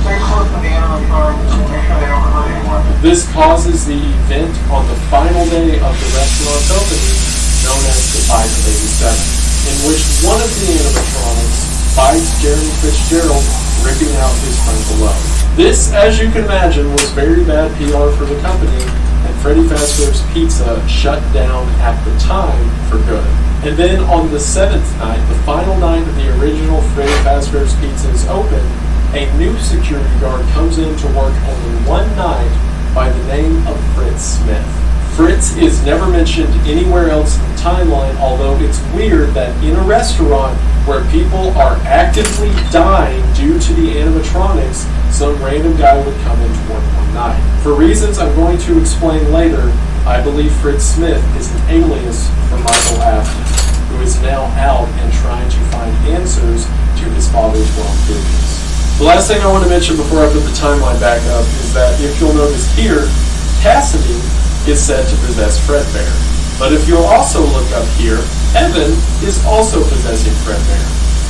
Speaker 2: Stay close to the animatronics. Make sure they don't hurt anyone.
Speaker 7: This causes the event on the final day of the restaurant's opening, known as the Fight of 87, in which one of the animatronics bites Jeremy Fitzgerald, ripping out his frontal lobe. This, as you can imagine, was very bad PR for the company, and Freddy Fazbear's Pizza shut down at the time for good. And then on the 7th night, the final night of the original Freddy Fazbear's Pizza is open, a new security guard comes in to work only one night by the name of Fritz Smith. Fritz is never mentioned anywhere else in the timeline, although it's weird that in a restaurant where people are actively dying due to the animatronics, some random guy would come into work one night. For reasons I'm going to explain later, I I believe Fritz Smith is an alias for Michael Afton, who is now out and trying to find answers to his father's wrongdoings. The last thing I want to mention before I put the timeline back up is that if you'll notice here, Cassidy is said to possess Fredbear. But if you'll also look up here, Evan is also possessing Fredbear.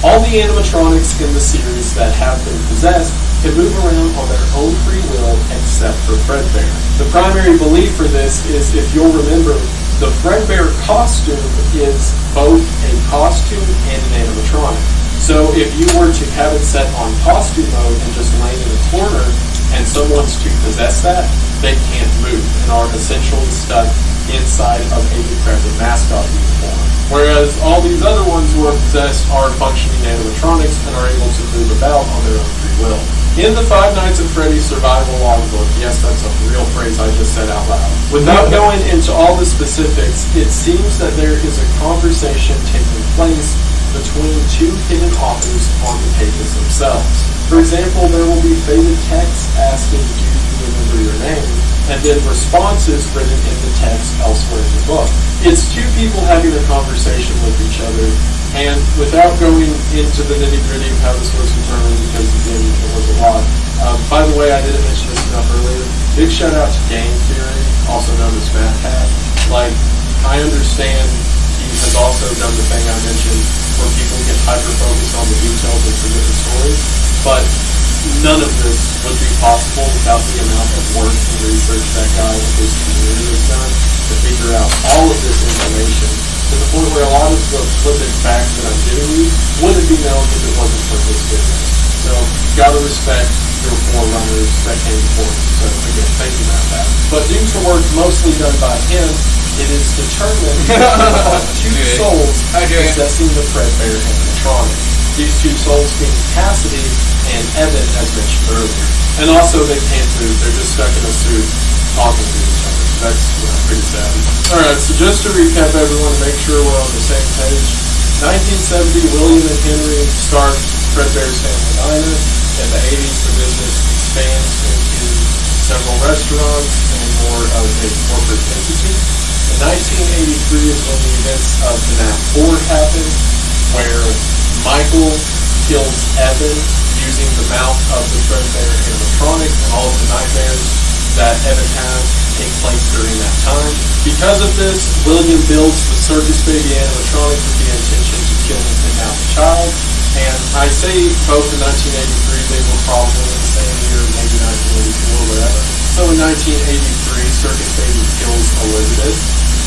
Speaker 7: All the animatronics in the series that have been possessed can move around on their own free will except for Fredbear. The primary belief for this is, if you'll remember, the Fredbear costume is both a costume and an animatronic. So if you were to have it set on costume mode and just laying in a corner and someone's to possess that, they can't move and are essentially stuck inside of a decrepit mascot uniform. Whereas all these other ones who are possessed are functioning animatronics and are able to move about on their own free will. In the Five Nights at Freddy's survival logbook, yes, that's a real phrase I just said out loud. Without going into all the specifics, it seems that there is a conversation taking place between two hidden authors on the pages themselves. For example, there will be faded text asking, "Do you remember your name?" and then responses written in the text elsewhere in the book. It's two people having a conversation with each other, and without going into the nitty-gritty of how this was determined, because again, it was a lot. By the way, I didn't mention this enough earlier. Big shout out to Game Theory, also known as MattPat. Like, I understand he has also done the thing I mentioned, where people get hyper-focused on the details and forget the story, but none of this would be possible without the amount of work and research that guy and his community has done to figure out all of this information, to the point where a lot of the flippant facts that I'm giving you wouldn't be known if it wasn't for his business. So, gotta respect your forerunners that came before him. So, again, thank you about that. But due to work mostly done by him, it is determined that two souls possessing the Fredbear animatronic. These two souls being Cassidy and Evan, as mentioned earlier. And also, they can't move. They're just stuck in a suit talking to each other. That's pretty sad. Alright, so just to recap everyone, to make sure we're on the same page. 1970, William and Henry start Fredbear's Family Diner. In the 80s, the business expands into several restaurants and more of a corporate entity. In 1983 is when the events of FNAF 4 happen, where Michael kills Evan using the mouth of the Fredbear animatronic, and all of the nightmares that Evan has take place during that time. Because of this, William builds the Circus Baby animatronic with the intention to kill and kidnap the child. And I say both in 1983, they were probably in the same year, maybe 1984, whatever. So in 1983, Circus Baby kills Elizabeth,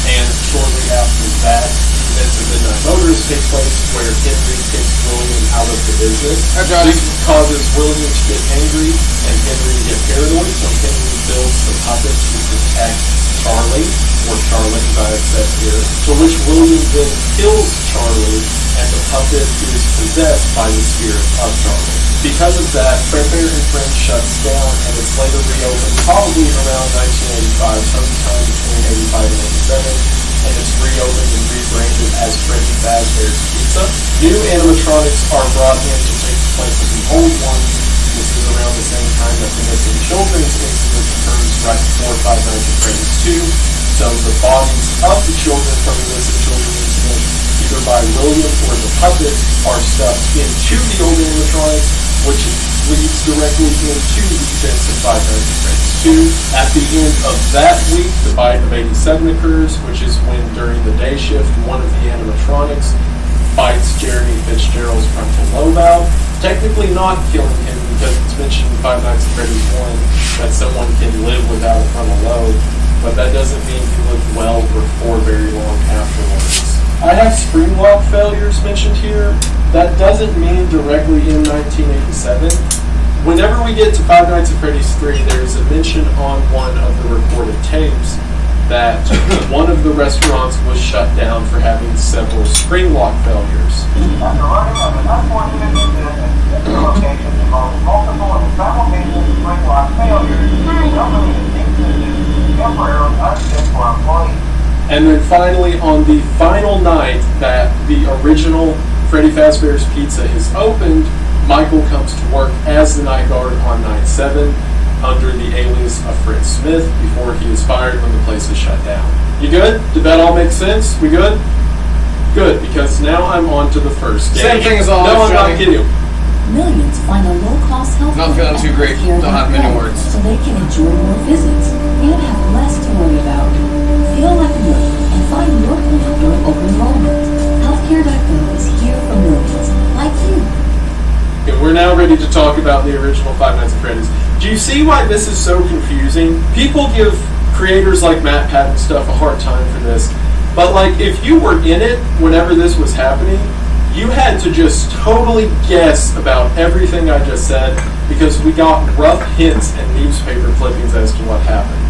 Speaker 7: and shortly after that, events of Midnight Motors take place where Henry kicks William out of the business. This causes William to get angry and Henry to get paranoid, so Henry builds the puppet to protect Charlie, or Charlotte as I have said here, for which William then kills Charlie, and the puppet is possessed by the spirit of Charlie. Because of that, Fredbear and Friends shuts down, and it's later reopened probably around 1985, sometime between 85 and 87. And it's reopened and rebranded as Freddy Fazbear's Pizza. New animatronics are brought in to take the place of the old ones. This is around the same time that the Missing Children's incident occurs right before Five Nights at Freddy's 2. So the bodies of the children from the Missing Children incident, either by William or the puppet, are stuffed into the old animatronics, which leads directly into the events of Five Nights at Freddy's 2. At the end of that week, the bite of 87 occurs, which is when during the day shift, one of the animatronics bites Jeremy Fitzgerald's frontal lobe out. Technically not killing him, because it's mentioned in Five Nights at Freddy's 1 that someone can live without a frontal lobe, but that doesn't mean he lived well or for very long afterwards. I have spring lock failures mentioned here. That doesn't mean directly in 1987. Whenever we get to Five Nights at Freddy's 3, there's a mention on one of the recorded tapes that one of the restaurants was shut down for having several spring lock failures.
Speaker 2: After learning of an unfortunate incident at this location involving multiple and simultaneous spring lock failures, the company is deemed temporarily unfit for employees.
Speaker 7: And then finally, on the final night that the original Freddy Fazbear's Pizza is opened, Michael comes to work as the night guard on night 7 under the alias of Fritz Smith before he is fired when the place is shut down. You good? Did that all make sense? We good? Good, because now I'm on to the first game.
Speaker 1: Same thing as always,
Speaker 7: No, I'm not
Speaker 1: Johnny.
Speaker 7: kidding.
Speaker 6: Millions find a low-cost health
Speaker 1: Not feeling too great.
Speaker 6: care
Speaker 1: Don't have many words.
Speaker 6: so they can enjoy more visits and have less to worry about. Feel like a million and find your plan during open enrollment. Healthcare.gov is here for millions like you.
Speaker 7: And we're now ready to talk about the original Five Nights at Freddy's. Do you see why this is so confusing? People give creators like Matt Pat and stuff a hard time for this. But like, if you were in it whenever this was happening, you had to just totally guess about everything I just said because we got rough hints and newspaper clippings as to what happened.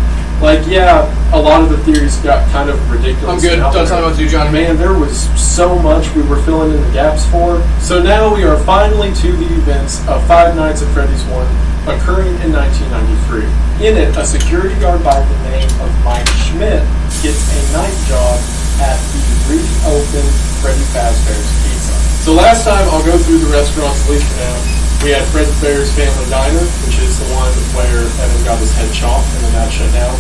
Speaker 7: Like, yeah, a lot of the theories got kind of ridiculous.
Speaker 1: I'm good.
Speaker 7: out
Speaker 1: Don't
Speaker 7: there.
Speaker 1: tell me what to do, Johnny.
Speaker 7: Man, there was so much we were filling in the gaps for. So now we are finally to the events of Five Nights at Freddy's 1 occurring in 1993. In it, a security guard by the name of Mike Schmidt gets a night job at the reopened Freddy Fazbear's Pizza. So last time, I'll go through the restaurants at least for now. We had Fred Fazbear's Family Diner, which is the one where Evan got his head chopped and then that shut down.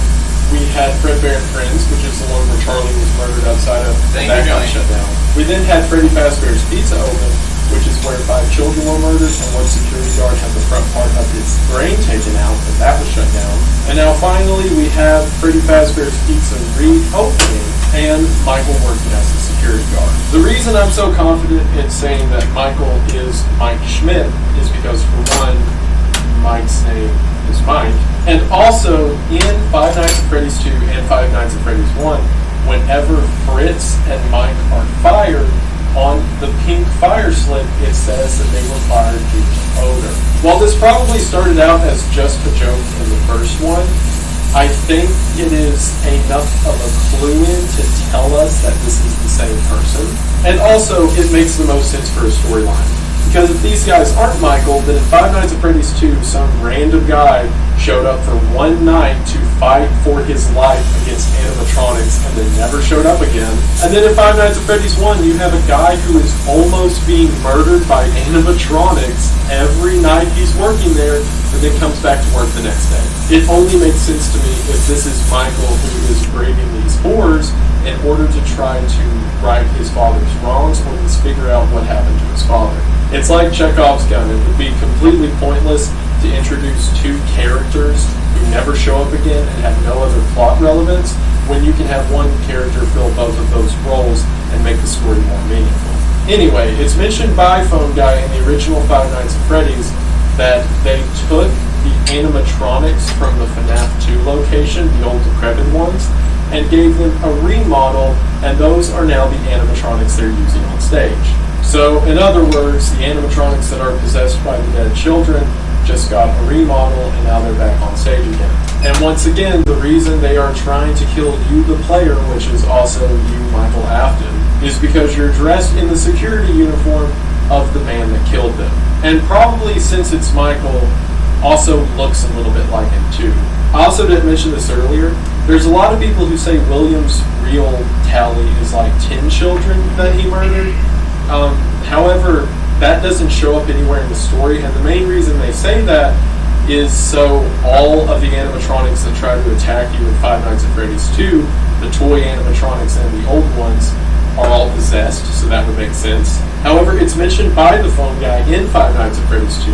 Speaker 7: We had Fredbear and Friends, which is the one where Charlie was murdered outside of, and that got shut down. We then had Freddy Fazbear's Pizza open, which is where 5 children were murdered and one security guard had the front part of his brain taken out, and that was shut down. And now finally we have Freddy Fazbear's Pizza reopening and Michael working as the security guard. The reason I'm so confident in saying that Michael is Mike Schmidt is because, for one, Mike's name is Mike, and also in Five Nights at Freddy's 2 and Five Nights at Freddy's 1, whenever Fritz and Mike are fired, on the pink fire slip, it says that they were fired due to odor. While this probably started out as just a joke in the first one, I think it is enough of a clue in to tell us that this is the same person. And also, it makes the most sense for a storyline. Because if these guys aren't Michael, then in Five Nights at Freddy's 2, some random guy showed up for one night to fight for his life against animatronics and then never showed up again. And then in Five Nights at Freddy's 1, you have a guy who is almost being murdered by animatronics every night he's working there and then comes back to work the next day. It only makes sense to me if this is Michael who is braving these horrors in order to try to right his father's wrongs or just figure out what happened to his father. It's like Chekhov's gun. It would be completely pointless to introduce 2 characters who never show up again and have no other plot relevance when you can have one character fill both of those roles and make the story more meaningful. Anyway, it's mentioned by Phone Guy in the original Five Nights at Freddy's that they took the animatronics from the FNAF 2 location, the old decrepit ones, and gave them a remodel, and those are now the animatronics they're using on stage. So, in other words, the animatronics that are possessed by the dead children just got a remodel and now they're back on stage again. And once again, the reason they are trying to kill you, the player, which is also you, Michael Afton, is because you're dressed in the security uniform of the man that killed them. And probably, since it's Michael, also looks a little bit like him too. I also didn't mention this earlier. There's a lot of people who say William's real tally is like 10 children that he murdered. However, that doesn't show up anywhere in the story, and the main reason they say that is so all of the animatronics that try to attack you in Five Nights at Freddy's 2, the toy animatronics and the old ones, are all possessed, so that would make sense. However, it's mentioned by the Phone Guy in Five Nights at Freddy's 2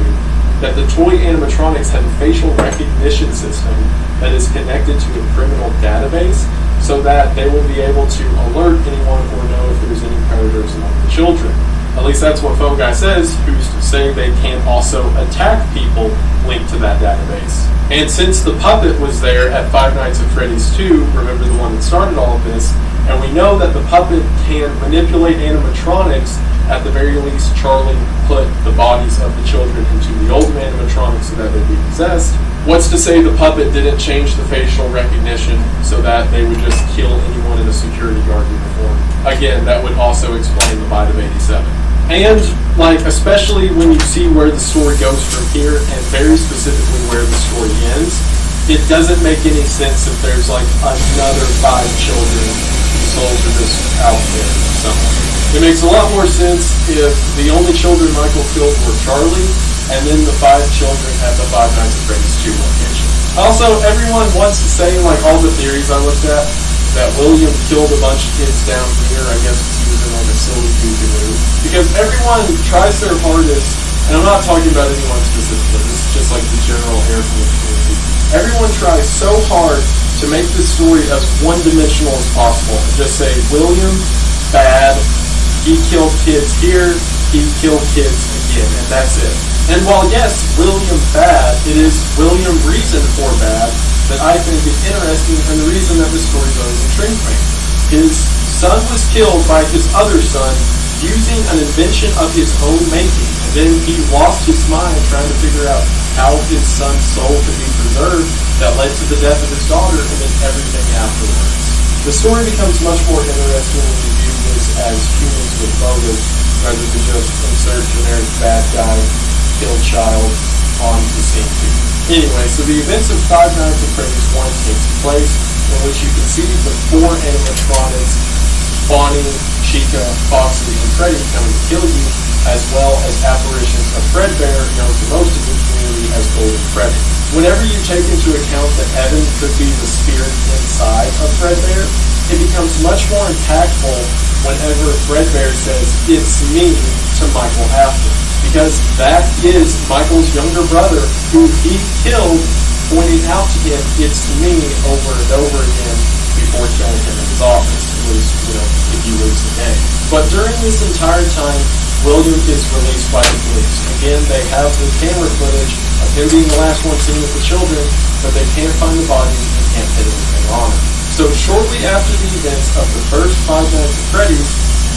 Speaker 7: that the toy animatronics have a facial recognition system that is connected to a criminal database so that they will be able to alert anyone or know if there's any predators among the children. At least that's what Phone Guy says, who's to say they can also attack people linked to that database. And since the puppet was there at Five Nights at Freddy's 2, remember the one that started all of this, and we know that the puppet can manipulate animatronics, at the very least Charlie put the bodies of the children into the old animatronics so that they'd be possessed. What's to say the puppet didn't change the facial recognition so that they would just kill anyone in a security guard uniform? Again, that would also explain the bite of 87. And, especially when you see where the story goes from here, and very specifically where the story ends, it doesn't make any sense if there's, another 5 children whose souls are just out there somewhere. It makes a lot more sense if the only children Michael killed were Charlie, and then the 5 children at the Five Nights at Freddy's 2 location. Also, everyone wants to say, all the theories I looked at, that William killed a bunch of kids down here, I guess he was in like a silly boogaloo. Because everyone tries their hardest, and I'm not talking about anyone specifically, this is just like the general air from the community. Everyone tries so hard to make this story as one-dimensional as possible and just say, William, bad, he killed kids here, he killed kids again, and that's it. And while yes, William bad, it is William reason for bad that I think is interesting, and the reason that this story always intrigued me. His son was killed by his other son using an invention of his own making, and then he lost his mind trying to figure out how his son's soul could be preserved that led to the death of his daughter and then everything afterwards. The story becomes much more interesting when you view this as humans with motive rather than just insert generic bad guy, kill child on the scene here. Anyway, so the events of Five Nights at Freddy's 1 takes place, in which you can see the 4 animatronics, Bonnie, Chica, Foxy, and Freddy coming to kill you, as well as apparitions of Fredbear, known to most of the community as Golden Freddy. Whenever you take into account that Evan could be the spirit inside of Fredbear, it becomes much more impactful whenever Fredbear says, "It's me," to Michael after. Because that is Michael's younger brother, who he killed, pointing out to him, "It's me," over and over again before killing him in his office. It was, if you lose the game. But during this entire time, William is released by the police. Again, they have the camera footage of him being the last one seen with the children, but they can't find the bodies and can't hit anything on him. So shortly after the events of the first Five Nights at Freddy's,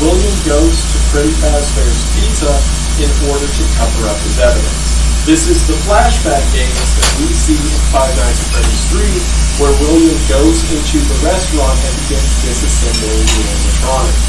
Speaker 7: William goes to Freddy Fazbear's Pizza in order to cover up his evidence. This is the flashback games that we see in Five Nights at Freddy's 3, where William goes into the restaurant and begins disassembling the animatronics.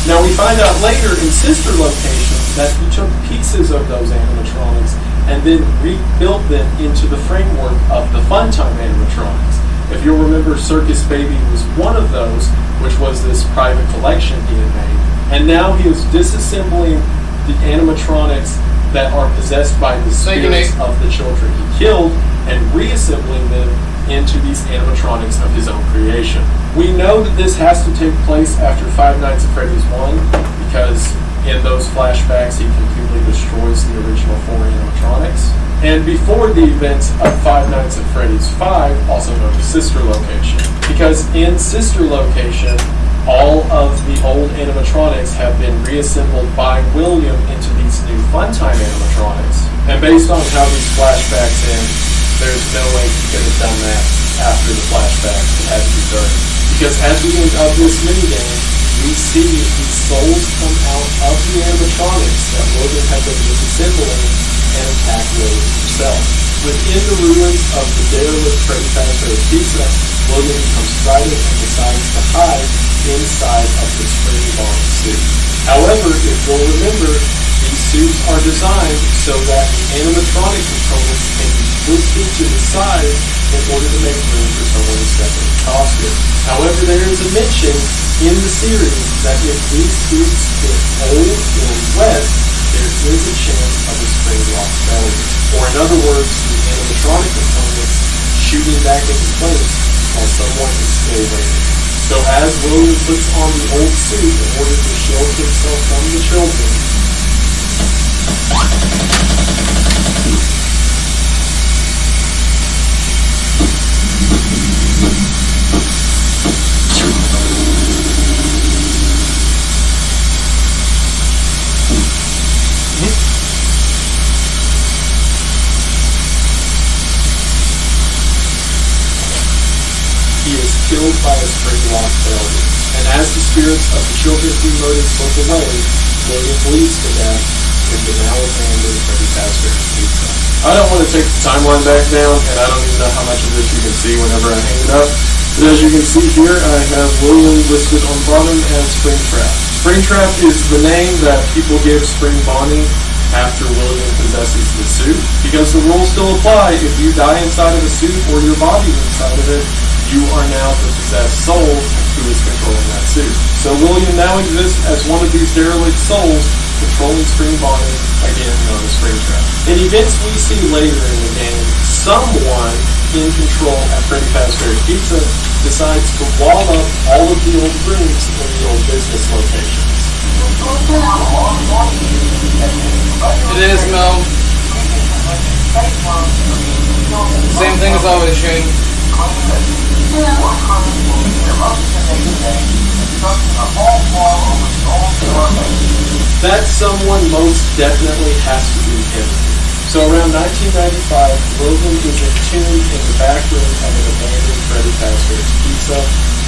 Speaker 7: Now we find out later in Sister Location that he took pieces of those animatronics and then rebuilt them into the framework of the Funtime animatronics. If you'll remember, Circus Baby was one of those, which was this private collection he had made. And now he is disassembling the animatronics that are possessed by the spirits of the children he killed and reassembling them into these animatronics of his own creation. We know that this has to take place after Five Nights at Freddy's 1 because in those flashbacks he completely destroys the original 4 animatronics. And before the events of Five Nights at Freddy's 5, also known as Sister Location. Because in Sister Location, all of the old animatronics have been reassembled by William into these new Funtime animatronics. And based on how these flashbacks end, there's no way he could have done that after the flashbacks. It had to be done. Because at the end of this minigame, we see these souls come out of the animatronics that William had been disassembling and attack William himself. Within the ruins of the derelict Freddy Fazbear's Pizza, William becomes frightened and decides to hide inside of the Spring Bonnie suit. However, if you'll remember, these suits are designed so that the animatronic components can be twisted to the side in order to make room for someone to step in the costume. However, there is a mention in the series that if these suits get old or wet, there is a chance of a spring lock failure. Or in other words, the animatronic components shooting back into place while someone is still waiting. So as William puts on the old suit in order to shield himself from the children, he is killed by a spring lock failure. And as the spirits of the children he murdered slip away, William bleeds to death in the now abandoned Freddy Fazbear's Pizza. I don't want to take the timeline back down, and I don't even know how much of this you can see whenever I hang it up. But as you can see here, I have William listed on the bottom as Springtrap. Springtrap is the name that people give Spring Bonnie after William possesses the suit, because the rules still apply. If you die inside of a suit or your body inside of it, you are now the possessed soul who is controlling that suit. So William now exists as one of these derelict souls controlling Spring Bonnie, again known as Springtrap. In events we see later in the game, someone in control at Freddy Fazbear's Pizza decides to wall up all of the old rooms in the old business locations.
Speaker 1: It is, Mel. Same thing as always, Shane.
Speaker 7: That someone most definitely has to be him. So around 1995, Logan is entombed in the back room of an abandoned Freddy Fazbear's Pizza,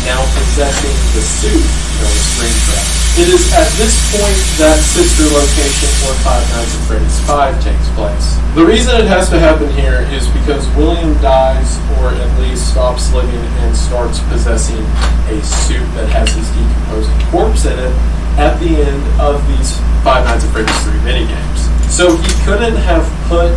Speaker 7: now possessing the suit known as Springtrap. It is at this point that sister location where Five Nights at Freddy's 5 takes place. The reason it has to happen here is because William dies, or at least stops living and starts possessing a suit that has his decomposing corpse in it at the end of these Five Nights at Freddy's 3 minigames. So he couldn't have put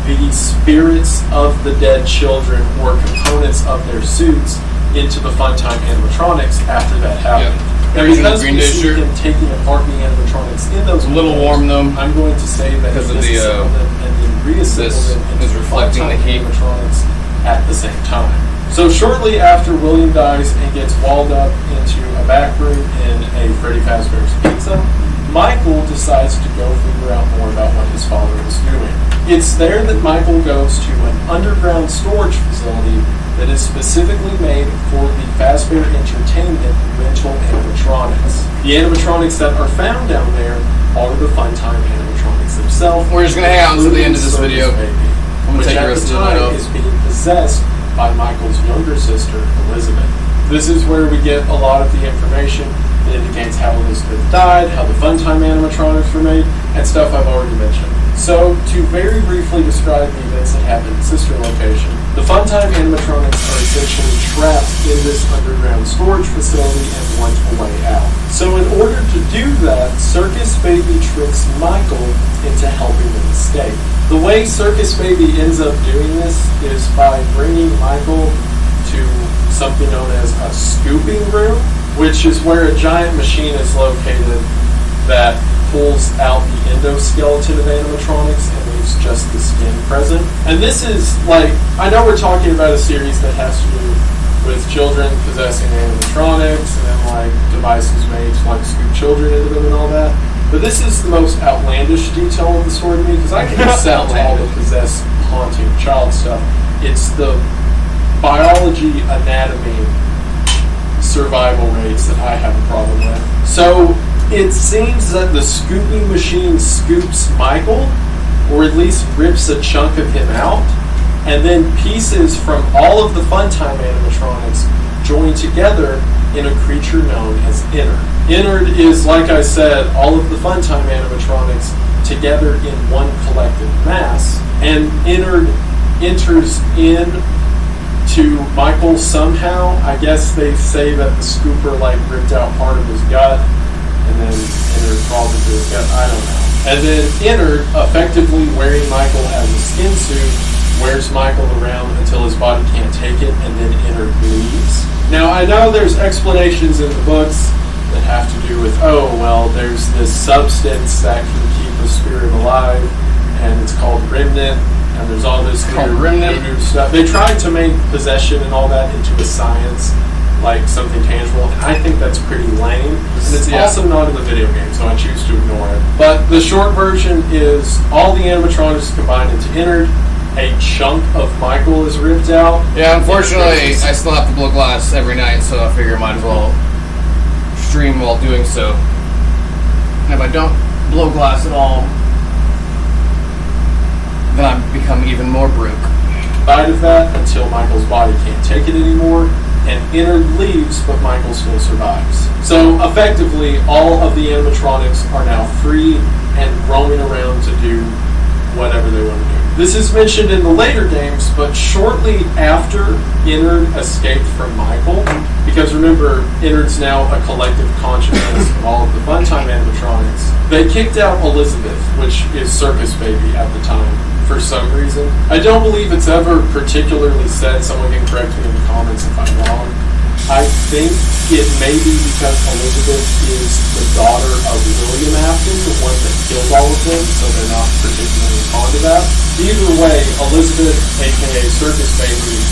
Speaker 7: the spirits of the dead children or components of their suits into the Funtime animatronics after that happened.
Speaker 1: Yep.
Speaker 7: And because we see him taking apart the animatronics in those
Speaker 1: a little warm though.
Speaker 7: I'm going to say that
Speaker 1: because of
Speaker 7: the and then reassembled them into
Speaker 1: is reflecting the heat
Speaker 7: animatronics at the same time. So shortly after William dies and gets walled up into a back room in a Freddy Fazbear's Pizza, Michael decides to go figure out more about what his father was doing. It's there that Michael goes to an underground storage facility that is specifically made for the Fazbear Entertainment rental animatronics. The animatronics that are found down there are the Funtime animatronics themselves.
Speaker 1: We're just going to hang out until the end of this video. I'm going to take the rest of the night off.
Speaker 7: Is being possessed by Michael's younger sister, Elizabeth. This is where we get a lot of the information that indicates how Elizabeth died, how the Funtime animatronics were made, and stuff I've already mentioned. So, to very briefly describe the events that happened in Sister Location, the Funtime animatronics are essentially trapped in this underground storage facility and want a way out. So in order to do that, Circus Baby tricks Michael into helping them escape. The way Circus Baby ends up doing this is by bringing Michael to something known as a scooping room, which is where a giant machine is located that pulls out the endoskeleton of animatronics and leaves just the skin present. And this is like, I know we're talking about a series that has to do with children possessing animatronics and then like devices made to like scoop children into them and all that. But this is the most outlandish detail of the story to me because I can just sell all the possessed, haunting child stuff. It's the biology, anatomy, survival rates that I have a problem with. So it seems that the scooping machine scoops Michael, or at least rips a chunk of him out, and then pieces from all of the Funtime animatronics join together in a creature known as Innard. Innard is, like I said, all of the Funtime animatronics together in one collective mass, and Innard enters into Michael somehow. I guess they say that the scooper like ripped out part of his gut, and then Innard crawls into his gut, I don't know. And then Innard, effectively wearing Michael as a skin suit, wears Michael around until his body can't take it, and then Innard leaves. Now, I know there's explanations in the books that have to do with, oh, well, there's this substance that can keep the spirit alive, and it's called Remnant, and there's all this voodoo stuff. They tried to make possession and all that into a science, like something tangible, and I think that's pretty lame. And it's also not in the video game, so I choose to ignore it. But the short version is all the animatronics combined into Innard. A chunk of Michael is ripped out.
Speaker 1: Yeah, unfortunately, I still have to blow glass every night, so I figure I might as well stream while doing so. And if I don't blow glass at all, then I become even more broke.
Speaker 7: Side of that until Michael's body can't take it anymore, and Innard leaves, but Michael still survives. So effectively, all of the animatronics are now free and roaming around to do whatever they want to do. This is mentioned in the later games, but shortly after Innard escaped from Michael, because remember, Innard's now a collective consciousness of all of the Funtime animatronics, they kicked out Elizabeth, which is Circus Baby at the time, for some reason. I don't believe it's ever particularly said, someone can correct me in the comments if I'm wrong. I think it may be because Elizabeth is the daughter of William Afton, the one that killed all of them, so they're not particularly fond of that. Either way, Elizabeth, aka Circus Baby,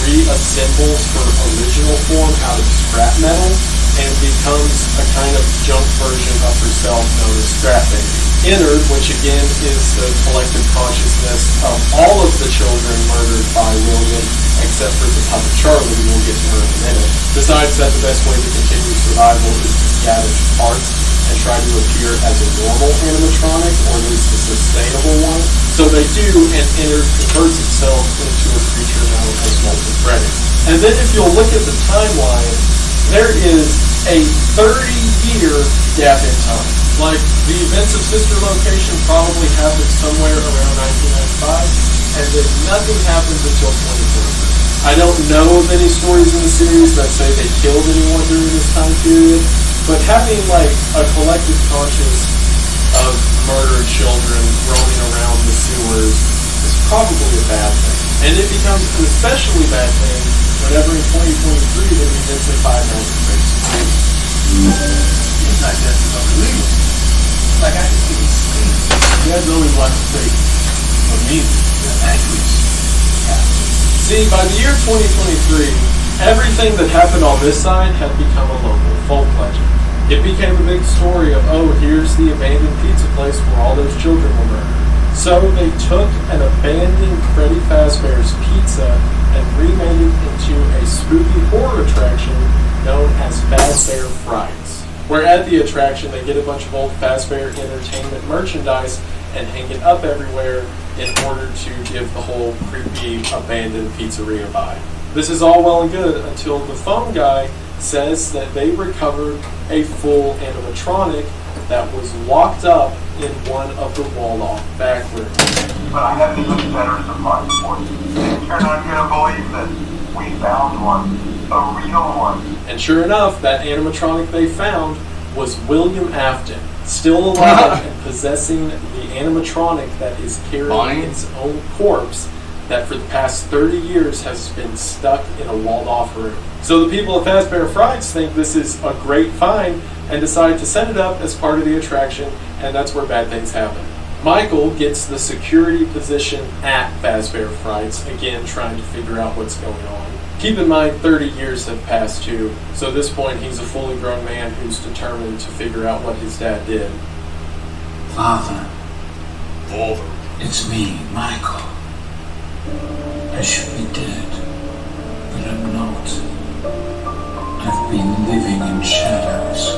Speaker 7: reassembles her original form out of scrap metal and becomes a kind of junk version of herself known as Scrap Baby. Innard, which again is the collective consciousness of all of the children murdered by William, except for the puppet Charlie, we'll get to her in a minute, decides that the best way to continue survival is to scavenge parts and try to appear as a normal animatronic, or at least a sustainable one. So they do, and Innard converts itself into a creature known as Molten Freddy. And then if you'll look at the timeline, there is a 30-year gap in time. Like, the events of Sister Location probably happened somewhere around 1995, and then nothing happens until 2023. I don't know of any stories in the series that say they killed anyone during this time period, but having, like, a collective conscience of murdered children roaming around the sewers is probably a bad thing. And it becomes an especially bad thing whenever in 2023 they revisit Five Nights at Freddy's 3.
Speaker 5: It's not just unbelievable. Like, I just can't sleep. There's only one thing for me, the actress.
Speaker 7: See, by the year 2023, everything that happened on this side had become a local folk legend. It became a big story of, oh, here's the abandoned pizza place where all those children were murdered. So they took an abandoned Freddy Fazbear's Pizza and remade it into a spooky horror attraction known as Fazbear Frights, where at the attraction they get a bunch of old Fazbear Entertainment merchandise and hang it up everywhere in order to give the whole creepy abandoned pizzeria vibe. This is all well and good until the phone guy says that they recovered a full animatronic that was locked up in one of the walled-off back rooms.
Speaker 2: But I have even better surprise for you. You're not going to believe this. We found one. A real one.
Speaker 7: And sure enough, that animatronic they found was William Afton, still alive and possessing the animatronic that is carrying its own corpse that for the past 30 years has been stuck in a walled-off room. So the people of Fazbear Frights think this is a great find and decide to set it up as part of the attraction, and that's where bad things happen. Michael gets the security position at Fazbear Frights, again trying to figure out what's going on. Keep in mind, 30 years have passed too, so at this point he's a fully grown man who's determined to figure out what his dad did.
Speaker 9: Father. It's me, Michael. I should be dead, but I'm not. I've been living in shadows.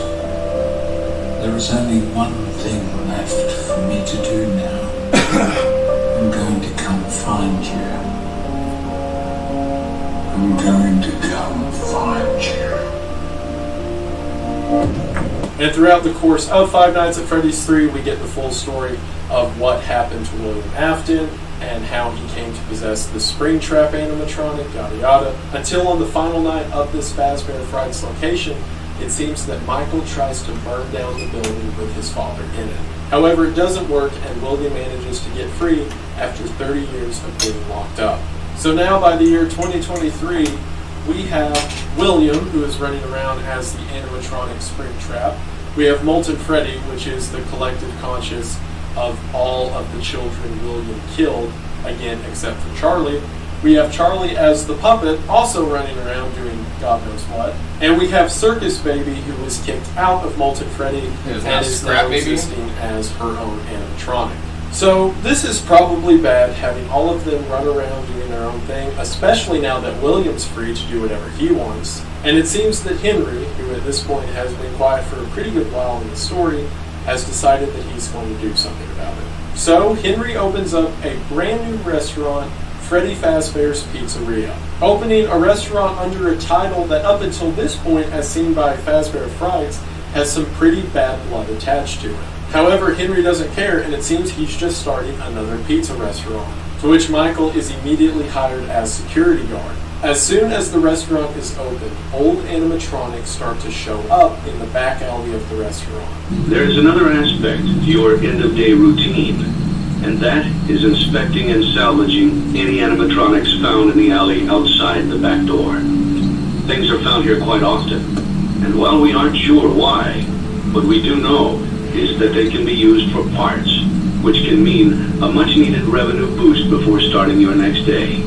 Speaker 9: There is only one thing left for me to do now. I'm going to come find you. I'm going to come find you.
Speaker 7: And throughout the course of Five Nights at Freddy's 3, we get the full story of what happened to William Afton and how he came to possess the Springtrap animatronic, yada yada, until on the final night of this Fazbear Frights location, it seems that Michael tries to burn down the building with his father in it. However, it doesn't work, and William manages to get free after 30 years of being locked up. So now, by the year 2023, we have William, who is running around as the animatronic Springtrap. We have Molten Freddy, which is the collective conscious of all of the children William killed, again, except for Charlie. We have Charlie as the puppet, also running around doing God knows what. And we have Circus Baby, who was kicked out of Molten Freddy and is now existing as her own animatronic. So this is probably bad, having all of them run around doing their own thing, especially now that William's free to do whatever he wants. And it seems that Henry, who at this point has been quiet for a pretty good while in the story, has decided that he's going to do something about it. So Henry opens up a brand new restaurant, Freddy Fazbear's Pizzeria, opening a restaurant under a title that up until this point, as seen by Fazbear Frights, has some pretty bad blood attached to it. However, Henry doesn't care, and it seems he's just starting another pizza restaurant, to which Michael is immediately hired as security guard. As soon as the restaurant is open, old animatronics start to show up in the back alley of the restaurant.
Speaker 11: There is another aspect to your end-of-day routine, and that is inspecting and salvaging any animatronics found in the alley outside the back door. Things are found here quite often, and while we aren't sure why, what we do know is that they can be used for parts, which can mean a much-needed revenue boost before starting your next day.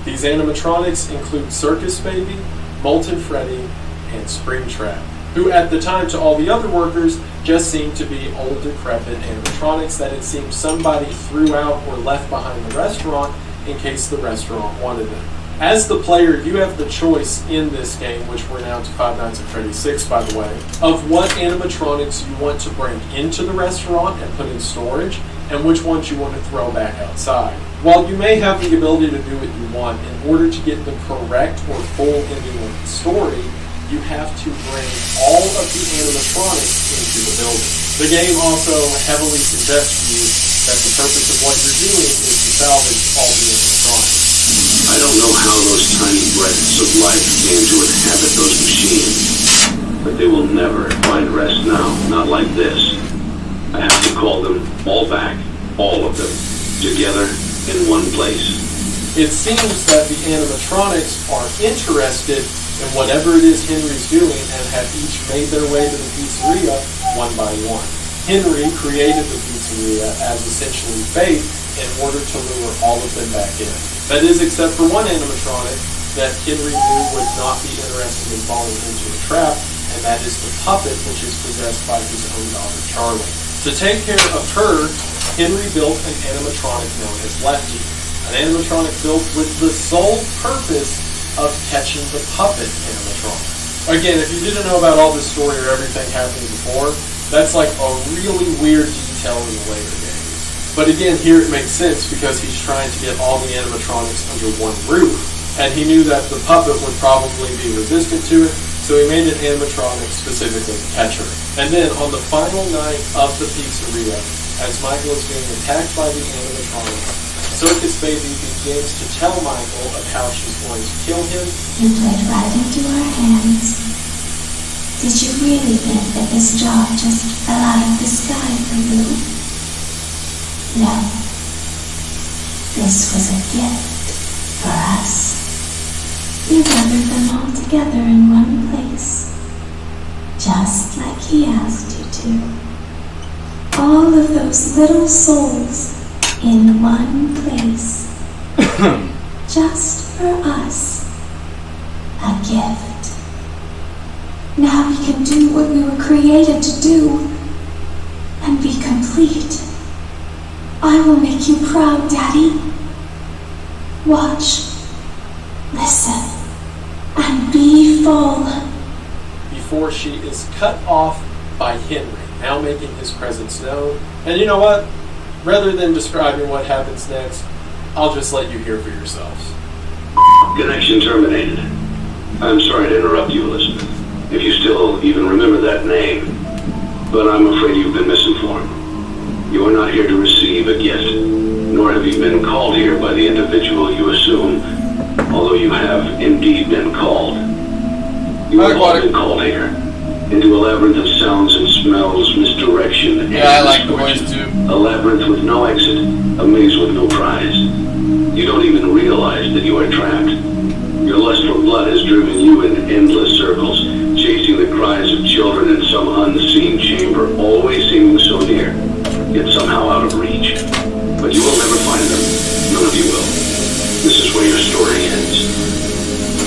Speaker 7: These These animatronics include Circus Baby, Molten Freddy, and Springtrap, who at the time to all the other workers just seemed to be old decrepit animatronics that it seemed somebody threw out or left behind the restaurant in case the restaurant wanted them. As the player, you have the choice in this game, which we're now to Five Nights at Freddy's 6, by the way, of what animatronics you want to bring into the restaurant and put in storage, and which ones you want to throw back outside. While you may have the ability to do what you want, in order to get the correct or full ending of the story, you have to bring all of the animatronics into the building. The game also heavily suggests to you that the purpose of what you're doing is to salvage all the animatronics.
Speaker 11: I don't know how those tiny breaths of life began to inhabit those machines, but they will never find rest now, not like this. I have to call them all back, all of them, together in one place.
Speaker 7: It seems that the animatronics are interested in whatever it is Henry's doing and have each made their way to the pizzeria one by one. Henry created the pizzeria as essentially bait in order to lure all of them back in. That is, except for one animatronic that Henry knew would not be interested in falling into a trap, and that is the puppet, which is possessed by his own daughter, Charlie. To take care of her, Henry built an animatronic known as Lefty, an animatronic built with the sole purpose of catching the puppet animatronic. Again, if you didn't know about all this story or everything happening before, that's like a really weird detail in the later games. But again, here it makes sense because he's trying to get all the animatronics under one roof, and he knew that the puppet would probably be resistant to it, so he made an animatronic specifically to catch her. And then on the final night of the pizzeria, as Michael is being attacked by the animatronics, Circus Baby begins to tell Michael of how she's going to kill him.
Speaker 10: You played right into our hands. Did you really think that this job just fell out of the sky for you? No. This was a gift for us. You gathered them all together in one place, just like he asked you to. All of those little souls in one place, just for us. A gift. Now we can do what we were created to do and be complete. I will make you proud, Daddy. Watch, listen, and be full.
Speaker 7: Before she is cut off by Henry, now making his presence known. And you know what? Rather than describing what happens next, I'll just let you hear for yourselves.
Speaker 11: Connection terminated. I'm sorry to interrupt you, Elizabeth, if you still even remember that name, but I'm afraid you've been misinformed. You are not here to receive a gift, nor have you been called here by the individual you assume, although you have indeed been called. You have all been called here, into a labyrinth of sounds and smells, misdirection, and
Speaker 1: I like the voice too.
Speaker 11: A labyrinth with no exit, a maze with no prize. You don't even realize that you are trapped. Your lust for blood has driven you in endless circles, chasing the cries of children in some unseen chamber, always seeming so near, yet somehow out of reach. But you will never find them. None of you will. This is where your story ends.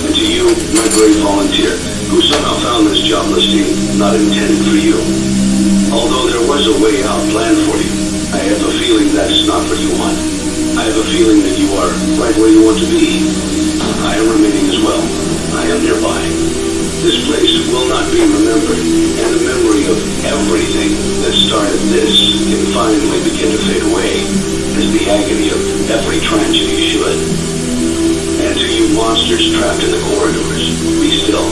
Speaker 11: And to you, my brave volunteer, who somehow found this job listing not intended for you. Although there was a way out planned for you, I have a feeling that's not what you want. I have a feeling that you are right where you want to be. I am remaining as well. I am nearby. This place will not be remembered, and the memory of everything that started this can finally begin to fade away, as the agony of every tragedy should. And to you monsters trapped in the corridors, be still,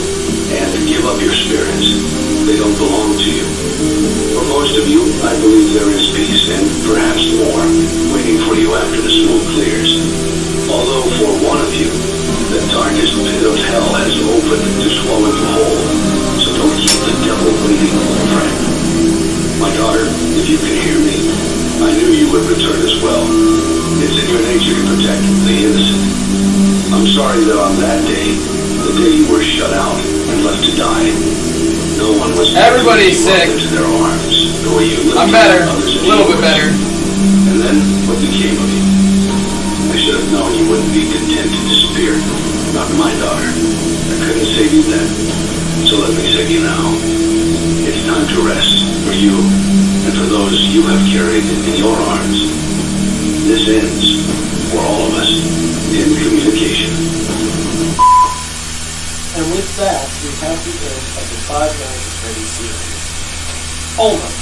Speaker 11: and give up your spirits. They don't belong to you. For most of you, I believe there is peace and perhaps more waiting for you after the smoke clears. Although for one of you, the darkest pit of hell has opened to swallow you whole. So don't keep the devil waiting, old friend. My daughter, if you can hear me, I knew you would return as well. It's in your nature to protect the innocent. I'm sorry that on that day, the day you were shut out and left to die, no one was
Speaker 1: Everybody's sick.
Speaker 11: into their arms, the way you lived
Speaker 1: I'm better.
Speaker 11: others
Speaker 1: A little bit better.
Speaker 11: And then what became of you? I should have known you wouldn't be content to disappear. Not my daughter. I couldn't save you then. So let me save you now. It's time to rest for you and for those you have carried in your arms. This ends, for all of us, in communication.
Speaker 7: And with that, we have the end of the Five Nights at Freddy's series. Almost.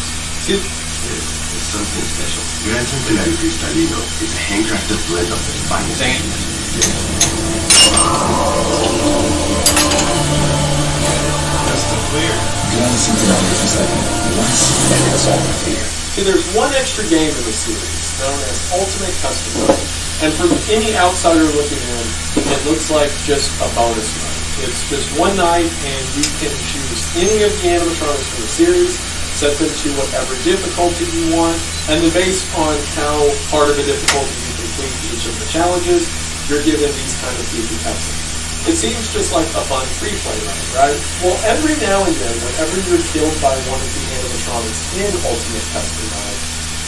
Speaker 12: This is something special. Grand Centenary Cristalino is a handcrafted blend of the finest.
Speaker 5: Crystal clear.
Speaker 9: Grand Centenary Cristalino. Once and it's all clear.
Speaker 7: See, there's one extra game in the series, known as Ultimate Custom Mode. And from any outsider looking in, it looks like just a bonus mode. It's just one night, and you can choose any of the animatronics from the series, set them to whatever difficulty you want, and then based on how hard of a difficulty you complete each of the challenges, you're given these kind of goofy cutscenes. It seems just like a fun free play ride, right? Well, every now and then, whenever you're killed by one of the animatronics in Ultimate Custom Mode,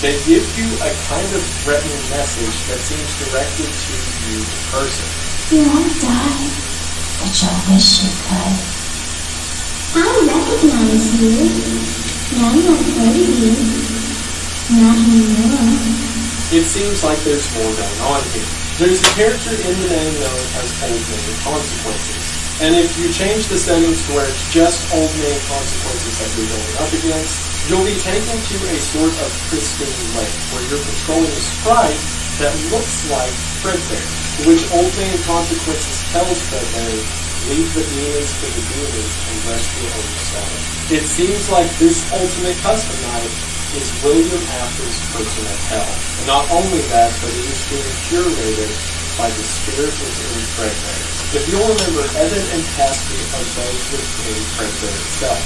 Speaker 7: they give you a kind of threatening message that seems directed to you in person.
Speaker 10: You won't die, but you'll wish you could. I recognize you. I'm not afraid of you. Not anymore.
Speaker 7: It seems like there's more going on here. There's a character in the name known as Old Man Consequences. And if you change the settings to where it's just Old Man Consequences that you're going up against, you'll be taken to a sort of pristine lake where you're controlling a sprite that looks like Fredbear, to which Old Man Consequences tells Fredbear, leave the demons to the demons and rest your own soul. It seems like this Ultimate Custom Night is William Afton's personal hell. And not only that, but it is being curated by the spirit within Fredbear. If you'll remember, Evan and Cassie are both within Fredbear itself.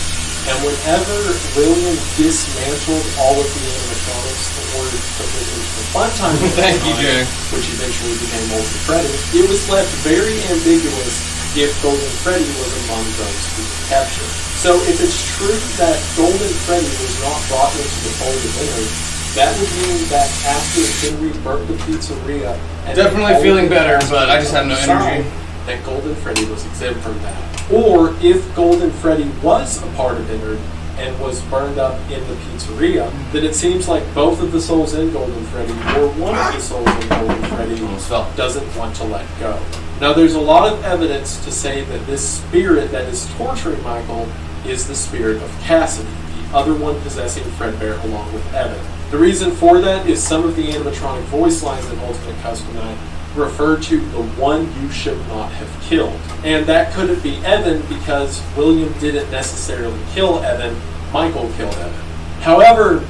Speaker 7: And whenever William dismantled all of the animatronics in order to put them into the fun time
Speaker 1: Thank you, Jay.
Speaker 7: which eventually became Ultimate Freddy, it was left very ambiguous if Golden Freddy was among those who were captured. So if it's true that Golden Freddy was not brought into the fold of Leonard, that would mean that after Henry burnt the pizzeria and
Speaker 1: Definitely feeling better, but I just have no energy.
Speaker 7: that Golden Freddy was exempt from that. Or if Golden Freddy was a part of Leonard and was burned up in the pizzeria, then it seems like both of the souls in Golden Freddy, or one of the souls in Golden Freddy, doesn't want to let go. Now there's a lot of evidence to say that this spirit that is torturing Michael is the spirit of Cassidy, the other one possessing Fredbear along with Evan. The reason for that is some of the animatronic voice lines in Ultimate Custom Night refer to the one you should not have killed. And that couldn't be Evan because William didn't necessarily kill Evan, Michael killed Evan. However,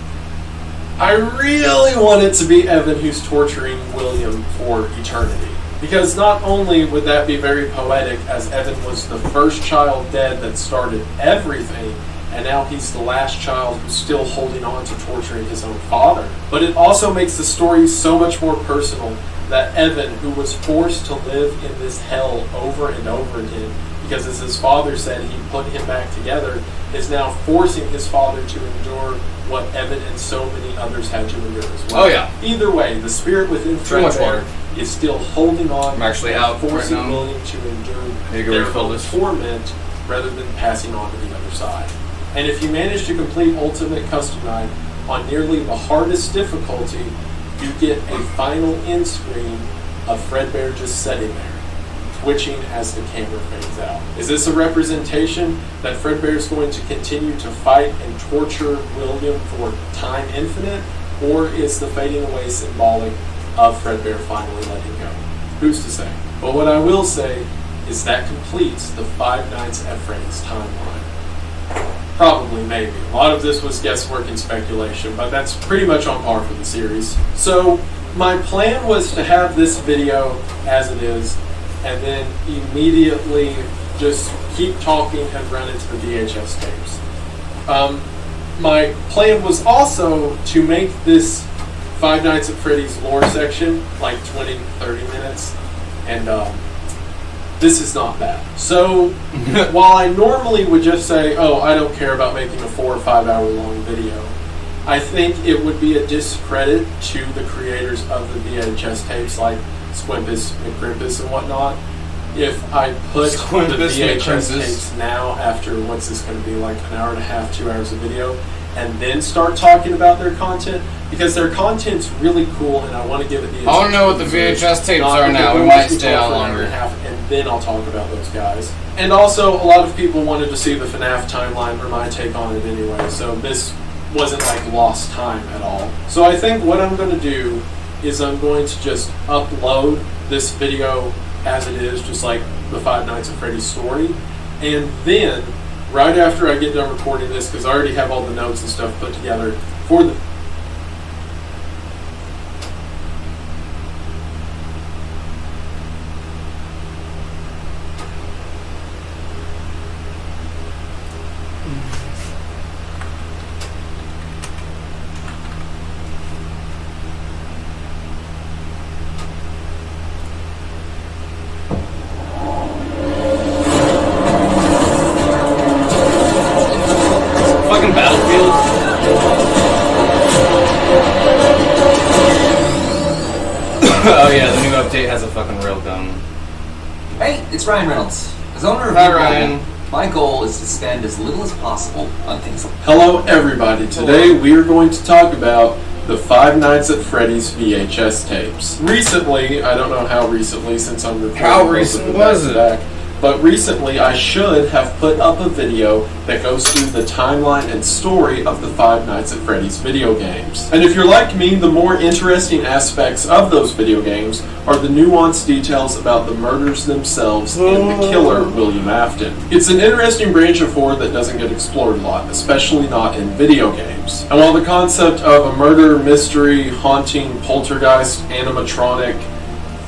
Speaker 7: I really want it to be Evan who's torturing William for eternity. Because not only would that be very poetic, as Evan was the first child dead that started everything, and now he's the last child who's still holding on to torturing his own father, but it also makes the story so much more personal that Evan, who was forced to live in this hell over and over again, because as his father said, he put him back together, is now forcing his father to endure what Evan and so many others had to endure as well.
Speaker 1: Oh, yeah.
Speaker 7: Either way, the spirit within
Speaker 1: Too much
Speaker 7: Fredbear
Speaker 1: water.
Speaker 7: is still holding on.
Speaker 1: I'm actually out right
Speaker 7: forcing
Speaker 1: now.
Speaker 7: William to endure
Speaker 1: Need to go
Speaker 7: their
Speaker 1: refill
Speaker 7: own
Speaker 1: this.
Speaker 7: torment rather than passing on to the other side. And if you manage to complete Ultimate Custom Night on nearly the hardest difficulty, you get a final end screen of Fredbear just sitting there, twitching as the camera fades out. Is this a representation that Fredbear is going to continue to fight and torture William for time infinite? Or is the fading away symbolic of Fredbear finally letting go? Who's to say? But what I will say is that completes the Five Nights at Freddy's timeline. Probably, maybe. A lot of this was guesswork and speculation, but that's pretty much on par for the series. So, my plan was to have this video as it is, and then immediately just keep talking and run into the VHS tapes. My plan was also to make this Five Nights at Freddy's lore section like 20, 30 minutes, and this is not that. So, while I normally would just say, oh, I don't care about making a 4 or 5 hour long video, I think it would be a discredit to the creators of the VHS tapes. Like, Squimpus, McGrimpus, and whatnot. If I put
Speaker 1: Squimpus,
Speaker 7: the VHS
Speaker 1: McGrimpus.
Speaker 7: tapes now, after what's this going to be, like an hour and a half, 2 hours of video, and then start talking about their content, because their content's really cool, and I want to give it the attention.
Speaker 1: I want to know what the VHS tapes
Speaker 7: Not
Speaker 1: are now.
Speaker 7: because
Speaker 1: We
Speaker 7: we'll
Speaker 1: might
Speaker 7: just be
Speaker 1: stay
Speaker 7: talking
Speaker 1: out
Speaker 7: for an hour
Speaker 1: longer.
Speaker 7: and a half, and then I'll talk about those guys. And also, a lot of people wanted to see the FNAF timeline or my take on it anyway, so this wasn't like lost time at all. So I think what I'm going to do is I'm going to just upload this video as it is, just like the Five Nights at Freddy's story, and then right after I get done recording this, because I already have all the notes and stuff put together for the
Speaker 1: Fucking Battlefield. Oh yeah, the new update has a fucking railgun.
Speaker 13: Hey, it's Ryan Reynolds. As owner of
Speaker 1: Hi,
Speaker 13: Google,
Speaker 1: Ryan.
Speaker 13: my goal is to spend as little as possible on things like
Speaker 7: Hello everybody, today we are going to talk about the Five Nights at Freddy's VHS tapes. Recently, I don't know how recently since I'm recording
Speaker 1: How
Speaker 7: both of
Speaker 1: recent
Speaker 7: them
Speaker 1: was it?
Speaker 7: back-to-back, but recently I should have put up a video that goes through the timeline and story of the Five Nights at Freddy's video games. And if you're like me, the more interesting aspects of those video games are the nuanced details about the murders themselves and the killer, William Afton. It's an interesting branch of horror that doesn't get explored a lot, especially not in video games. And while the concept of a murder, mystery, haunting, poltergeist, animatronic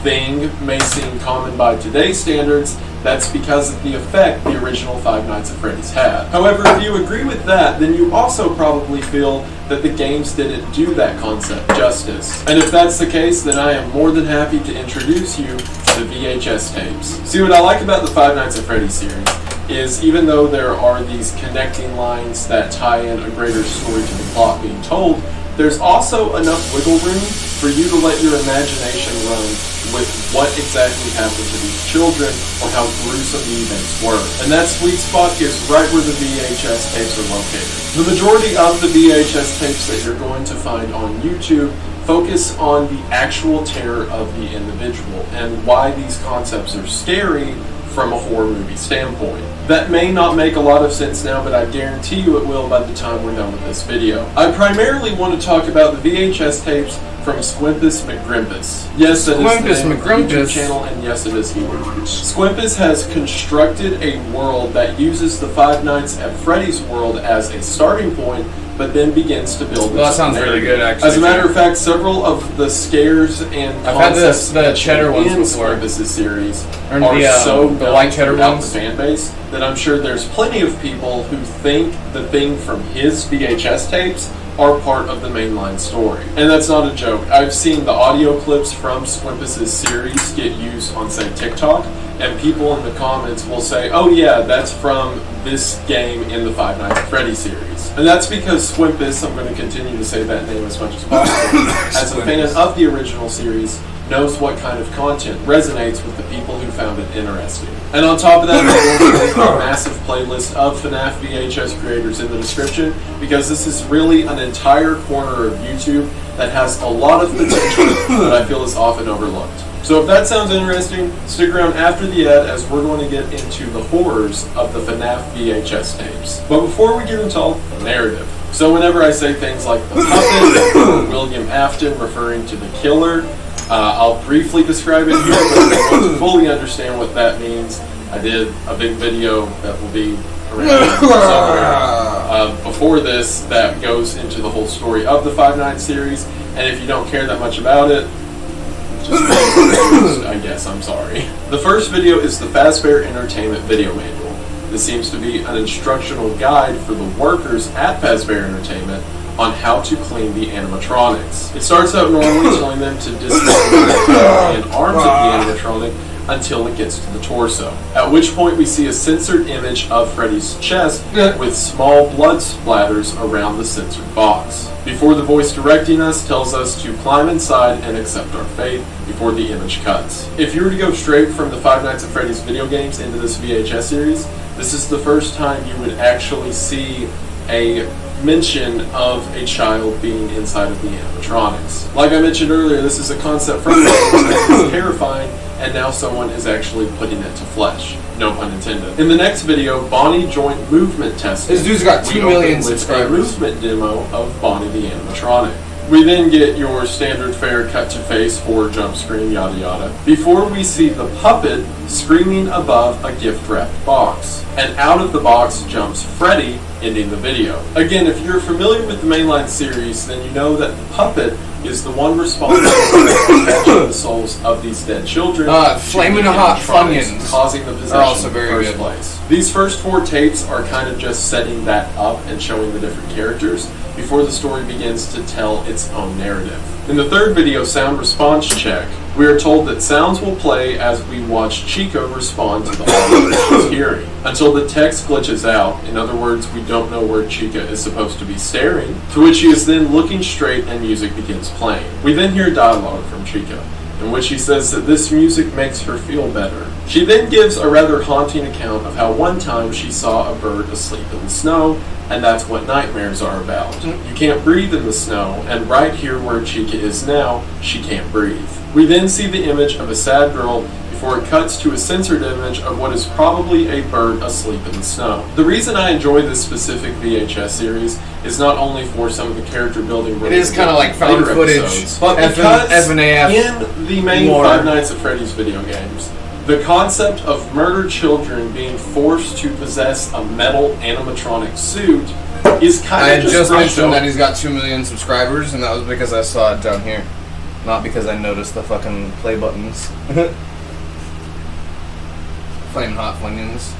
Speaker 7: thing may seem common by today's standards, that's because of the effect the original Five Nights at Freddy's had. However, if you agree with that, then you also probably feel that the games didn't do that concept justice. And if that's the case, then I am more than happy to introduce you to the VHS tapes. See, what I like about the Five Nights at Freddy's series is even though there are these connecting lines that tie in a greater story to the plot being told, there's also enough wiggle room for you to let your imagination run with what exactly happened to these children or how gruesome the events were. And that sweet spot is right where the VHS tapes are located. The majority of the VHS tapes that you're going to find on YouTube focus on the actual terror of the individual and why these concepts are scary from a horror movie standpoint. That may not make a lot of sense now, but I guarantee you it will by the time we're done with this video. I primarily want to talk about the VHS tapes from Squimpus McGrimpus. Yes, that is the name of the YouTube channel, and yes, it is he. Squimpus has constructed a world that uses the Five Nights at Freddy's world as a starting point, but then begins to build.
Speaker 1: Well, that sounds really good, actually.
Speaker 7: As a matter of fact, several of the scares and
Speaker 1: I've had the
Speaker 7: concepts
Speaker 1: cheddar ones
Speaker 7: in
Speaker 1: before.
Speaker 7: Squimpus' series
Speaker 1: Or
Speaker 7: are so
Speaker 1: the
Speaker 7: known
Speaker 1: white cheddar
Speaker 7: throughout
Speaker 1: ones.
Speaker 7: the fan base that I'm sure there's plenty of people who think the thing from his VHS tapes are part of the mainline story. And that's not a joke. I've seen the audio clips from Squimpus' series get used on, say, TikTok, and people in the comments will say, oh yeah, that's from this game in the Five Nights at Freddy's series. And that's because Squimpus, I'm going to continue to say that name as much as possible, as a fan of the original series, knows what kind of content resonates with the people who found it interesting. And on top of that, I'm going to link a massive playlist of FNAF VHS creators in the description, because this is really an entire corner of YouTube that has a lot of potential that I feel is often overlooked. So if that sounds interesting, stick around after the ad as we're going to get into the horrors of the FNAF VHS tapes. But before we get into all the narrative, so whenever I say things like the puppet or William Afton referring to the killer, I'll briefly describe it here, but if you want to fully understand what that means, I did a big video that will be around somewhere before this that goes into the whole story of the Five Nights series, and if you don't care that much about it, just I guess, I'm sorry. The first video is the Fazbear Entertainment video manual. This seems to be an instructional guide for the workers at Fazbear Entertainment on how to clean the animatronics. It starts out normally telling them to disconnect the head and arms of the animatronic until it gets to the torso, at which point we see a censored image of Freddy's chest with small blood splatters around the censored box, before the voice directing us tells us to climb inside and accept our fate before the image cuts. If you were to go straight from the Five Nights at Freddy's video games into this VHS series, this is the first time you would actually see a mention of a child being inside of the animatronics. Like I mentioned earlier, this is a concept from that is terrifying, and now someone is actually putting it to flesh. No pun intended. In the next video, Bonnie joint movement testing.
Speaker 1: This dude's got 2 million subscribers.
Speaker 7: A movement demo of Bonnie the animatronic. We then get your standard fare cut to face or jump screen, yada yada, before we see the puppet screaming above a gift-wrapped box. And out of the box jumps Freddy, ending the video. Again, if you're familiar with the mainline series, then you know that the puppet is the one responsible for catching the souls of these dead children.
Speaker 1: Flaming Hot Funyuns
Speaker 7: causing the possession
Speaker 1: are also
Speaker 7: in the
Speaker 1: very
Speaker 7: first
Speaker 1: good.
Speaker 7: place. These first 4 tapes are kind of just setting that up and showing the different characters before the story begins to tell its own narrative. In the third video, Sound Response Check, we are told that sounds will play as we watch Chica respond to the audio that she's hearing, until the text glitches out. In other words, we don't know where Chica is supposed to be staring, to which she is then looking straight and music begins playing. We then hear dialogue from Chica, in which she says that this music makes her feel better. She then gives a rather haunting account of how one time she saw a bird asleep in the snow, and that's what nightmares are about. You can't breathe in the snow, and right here where Chica is now, she can't breathe. We then see the image of a sad girl before it cuts to a censored image of what is probably a bird asleep in the snow. The reason I enjoy this specific VHS series is not only for some of the character building,
Speaker 1: it is kind of like found footage,
Speaker 7: episodes, but because in the main Five Nights at Freddy's video games, the concept of murdered children being forced to possess a metal animatronic suit is kind of
Speaker 1: just mentioned that he's got 2 million subscribers, and that was because I saw it down here, not because I noticed the fucking play buttons. Flaming Hot Funyuns.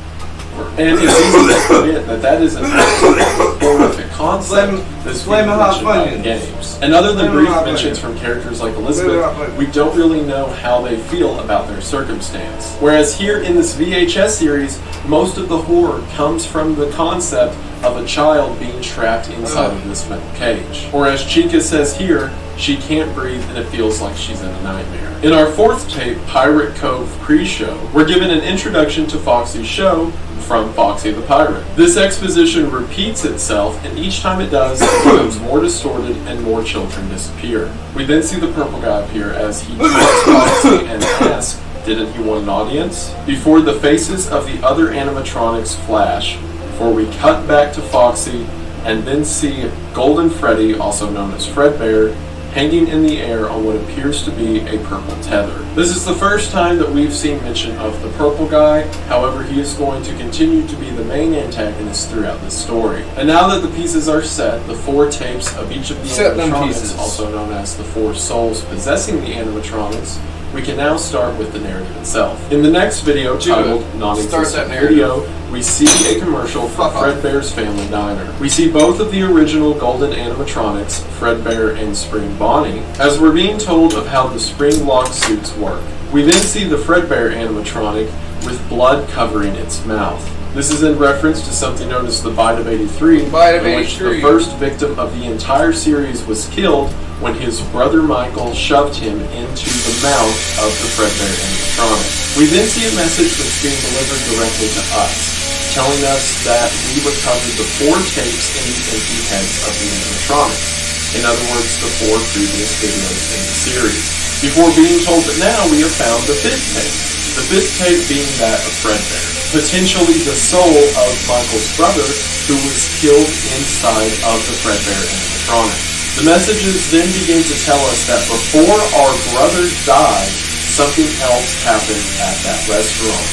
Speaker 7: And it's easy to forget that is an horrific concept that's being mentioned by the games. And other than brief mentions from characters like Elizabeth, we don't really know how they feel about their circumstance. Whereas here in this VHS series, most of the horror comes from the concept of a child being trapped inside of this metal cage. Or as Chica says here, she can't breathe and it feels like she's in a nightmare. In our fourth tape, Pirate Cove pre-show, we're given an introduction to Foxy's show from Foxy the Pirate. This exposition repeats itself, and each time it does, it becomes more distorted and more children disappear. We then see the purple guy appear as he talks Foxy and asks, didn't he want an audience? Before the faces of the other animatronics flash, before we cut back to Foxy and then see Golden Freddy, also known as Fredbear, hanging in the air on what appears to be a purple tether. This is the first time that we've seen mention of the purple guy, however he is going to continue to be the main antagonist throughout this story. And now that the pieces are set, the 4 tapes of each of the animatronics, also known as the 4 souls possessing the animatronics, we can now start with the narrative itself. In the next video, titled Non-Existent Video, we see a commercial for Fredbear's Family Diner. We see both of the original golden animatronics, Fredbear and Spring Bonnie, as we're being told of how the spring lock suits work. We then see the Fredbear animatronic with blood covering its mouth. This is in reference to something known as the Bite of 83, in which the first victim of the entire series was killed when his brother Michael shoved him into the mouth of the Fredbear animatronic. We then see a message that's being delivered directly to us, telling us that we recovered the 4 tapes in the empty heads of the animatronics. In other words, the 4 previous videos in the series. Before being told that now we have found the 5th tape. The 5th tape being that of Fredbear, potentially the soul of Michael's brother who was killed inside of the Fredbear animatronic. The messages then begin to tell us that before our brother died, something else happened at that restaurant.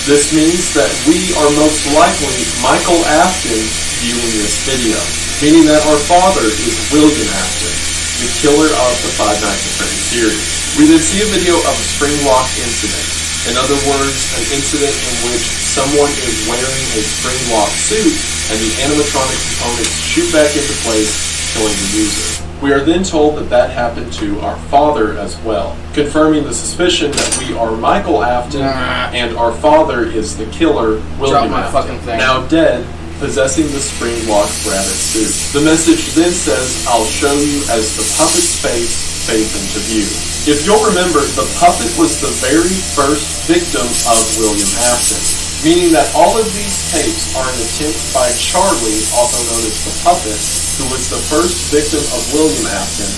Speaker 7: This means that we are most likely Michael Afton viewing this video, meaning that our father is William Afton, the killer of the Five Nights at Freddy's series. We then see a video of a spring lock incident. In other words, an incident in which someone is wearing a spring lock suit and the animatronic components shoot back into place, killing the user. We are then told that that happened to our father as well, confirming the suspicion that we are Michael Afton and our father is the killer, William
Speaker 1: my
Speaker 7: Afton,
Speaker 1: fucking thing.
Speaker 7: now dead, possessing the spring-locked rabbit suit. The message then says, "I'll show you as the puppet's face fades into view." If you'll remember, the puppet was the very first victim of William Afton, meaning that all of these tapes are an attempt by Charlie, also known as the puppet, who was the first victim of William Afton,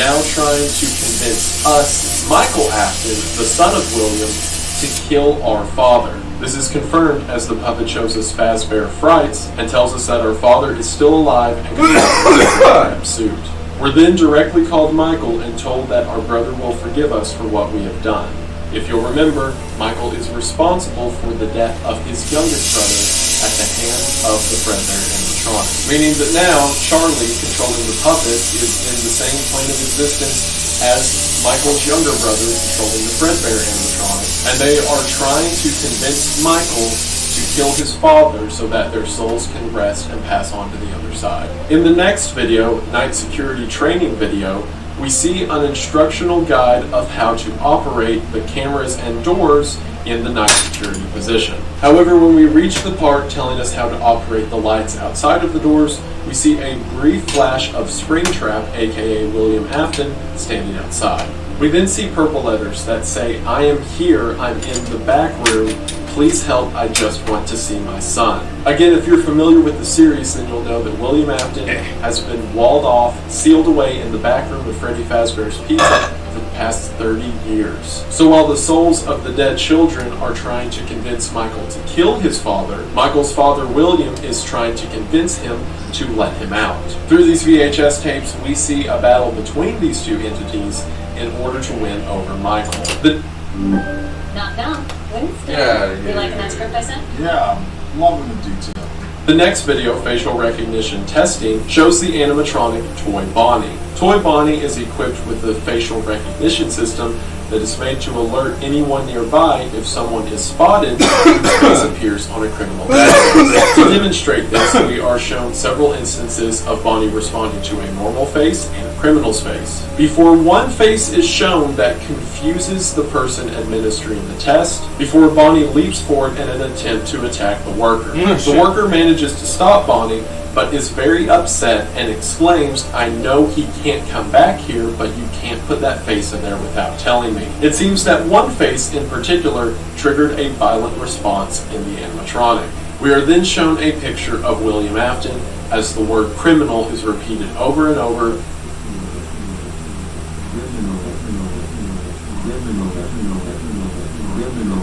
Speaker 7: now trying to convince us, Michael Afton, the son of William, to kill our father. This is confirmed as the puppet shows us Fazbear Frights and tells us that our father is still alive and can the suit. We're then directly called Michael and told that our brother will forgive us for what we have done. If you'll remember, Michael is responsible for the death of his youngest brother at the hands of the Fredbear animatronic. Meaning that now, Charlie, controlling the puppet, is in the same plane of existence as Michael's younger brother controlling the Fredbear animatronic. And they are trying to convince Michael to kill his father so that their souls can rest and pass on to the other side. In the next video, Night Security Training video, we see an instructional guide of how to operate the cameras and doors in the night security position. However, when we reach the part telling us how to operate the lights outside of the doors, we see a brief flash of Springtrap, aka William Afton, standing outside. We then see purple letters that say, "I am here, I'm in the back room, please help, I just want to see my son." Again, if you're familiar with the series, then you'll know that William Afton has been walled off, sealed away in the back room of Freddy Fazbear's Pizza for the past 30 years. So while the souls of the dead children are trying to convince Michael to kill his father, Michael's father William is trying to convince him to let him out. Through these VHS tapes, we see a battle between these two entities in order to win over Michael.
Speaker 4: Not dumb. Winston.
Speaker 1: Yeah,
Speaker 4: You liking that script I sent?
Speaker 5: Yeah, I'm loving the detail.
Speaker 7: The next video, facial recognition testing, shows the animatronic Toy Bonnie. Toy Bonnie is equipped with the facial recognition system that is made to alert anyone nearby if someone is spotted whose face appears on a criminal database. To demonstrate this, we are shown several instances of Bonnie responding to a normal face and a criminal's face. Before one face is shown that confuses the person administering the test, before Bonnie leaps forward in an attempt to attack the worker. The worker manages to stop Bonnie, but is very upset and exclaims, "I know he can't come back here, but you can't put that face in there without telling me." It seems that one face in particular triggered a violent response in the animatronic. We are then shown a picture of William Afton as the word criminal is repeated over and over.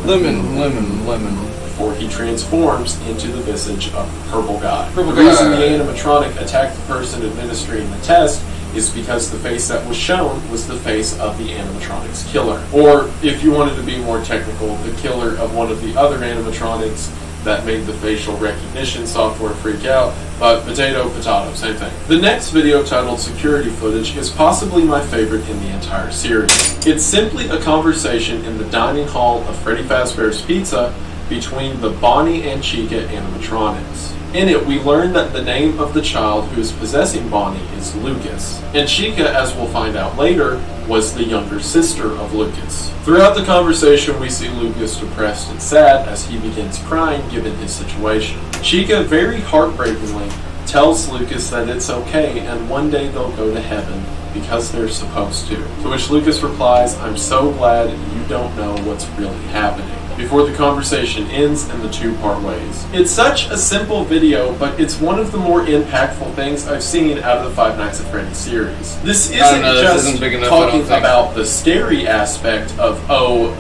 Speaker 1: Lemon.
Speaker 7: Before he transforms into the visage of the purple guy.
Speaker 1: Purple
Speaker 7: The reason
Speaker 1: guy.
Speaker 7: the animatronic attacked the person administering the test is because the face that was shown was the face of the animatronic's killer. Or, if you wanted to be more technical, the killer of one of the other animatronics that made the facial recognition software freak out, but potato, same thing. The next video, titled Security Footage, is possibly my favorite in the entire series. It's simply a conversation in the dining hall of Freddy Fazbear's Pizza between the Bonnie and Chica animatronics. In it, we learn that the name of the child who is possessing Bonnie is Lucas, and Chica, as we'll find out later, was the younger sister of Lucas. Throughout the conversation, we see Lucas depressed and sad as he begins crying given his situation. Chica, very heartbreakingly, tells Lucas that it's okay and one day they'll go to heaven because they're supposed to. To which Lucas replies, "I'm so glad you don't know what's really happening," before the conversation ends and the two part ways. It's such a simple video, but it's one of the more impactful things I've seen out of the Five Nights at Freddy's series. This isn't just
Speaker 1: big enough, I don't
Speaker 7: talking
Speaker 1: think.
Speaker 7: about the scary aspect of,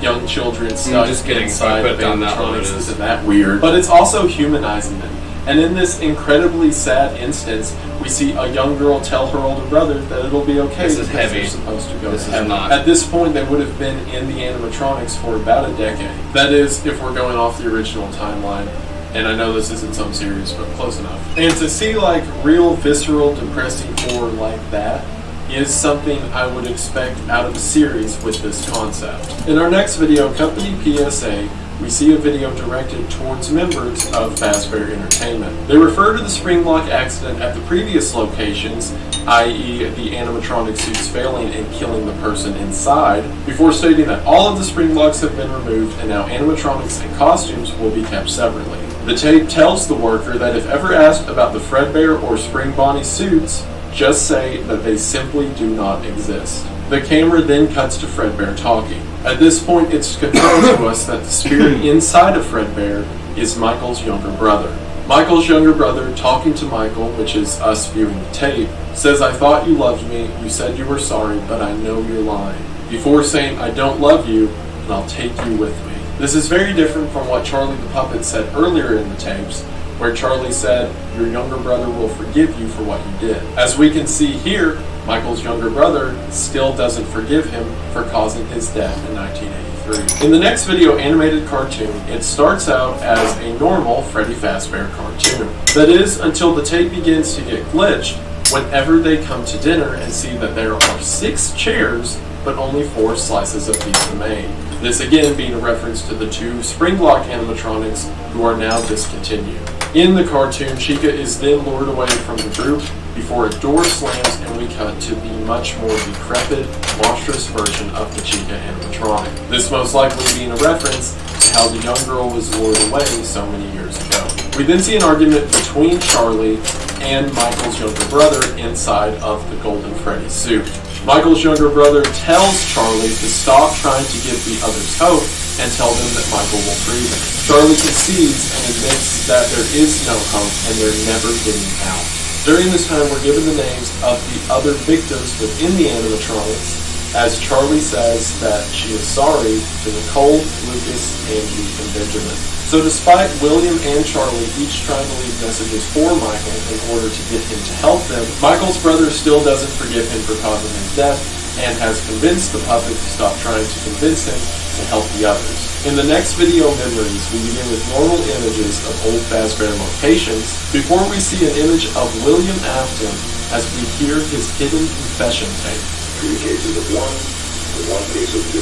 Speaker 7: young children stuck
Speaker 1: just kidding.
Speaker 7: inside
Speaker 1: Put
Speaker 7: of
Speaker 1: down that one, it
Speaker 7: animatronics,
Speaker 1: is.
Speaker 7: isn't that weird? But it's also humanizing them. And in this incredibly sad instance, we see a young girl tell her older brother that it'll be okay
Speaker 1: This is
Speaker 7: because
Speaker 1: heavy.
Speaker 7: they're supposed to go
Speaker 1: This
Speaker 7: to
Speaker 1: is
Speaker 7: heaven.
Speaker 1: not.
Speaker 7: At this point, they would have been in the animatronics for about a decade. That is, if we're going off the original timeline. And I know this isn't some series, but close enough. And to see like real visceral, depressing horror like that is something I would expect out of a series with this concept. In our next video, Company PSA we see a video directed towards members of Fazbear Entertainment. They refer to the spring lock accident at the previous locations, i.e. the animatronic suits failing and killing the person inside, before stating that all of the spring locks have been removed and now animatronics and costumes will be kept separately. The tape tells the worker that if ever asked about the Fredbear or Spring Bonnie suits, just say that they simply do not exist. The camera then cuts to Fredbear talking. At this point, it's confirmed to us that the spirit inside of Fredbear is Michael's younger brother. Michael's younger brother, talking to Michael, which is us viewing the tape, says, "I thought you loved me, you said you were sorry, but I know you're lying," before saying, "I don't love you, and I'll take you with me." This is very different from what Charlie the Puppet said earlier in the tapes, where Charlie said, "Your younger brother will forgive you for what you did." As we can see here, Michael's younger brother still doesn't forgive him for causing his death in 1983. In the next video animated cartoon, it starts out as a normal Freddy Fazbear cartoon. That is, until the tape begins to get glitched whenever they come to dinner and see that there are 6 chairs, but only 4 slices of pizza made. This again being a reference to the 2 spring lock animatronics who are now discontinued. In the cartoon, Chica is then lured away from the group before a door slams and we cut to the much more decrepit, monstrous version of the Chica animatronic. This most likely being a reference to how the young girl was lured away so many years ago. We then see an argument between Charlie and Michael's younger brother inside of the Golden Freddy suit. Michael's younger brother tells Charlie to stop trying to give the others hope and tell them that Michael will free them. Charlie concedes and admits that there is no hope and they're never getting out. During this time, we're given the names of the other victims within the animatronics, as Charlie says that she is sorry to Nicole, Lucas, Angie, and Benjamin. So despite William and Charlie each trying to leave messages for Michael in order to get him to help them, Michael's brother still doesn't forgive him for causing his death and has convinced the puppet to stop trying to convince him to help the others. In the next video, Memories, we begin with normal images of old Fazbear locations before we see an image of William Afton as we hear his hidden confession tape.
Speaker 11: 3 cases of 1 to 1 case of 2.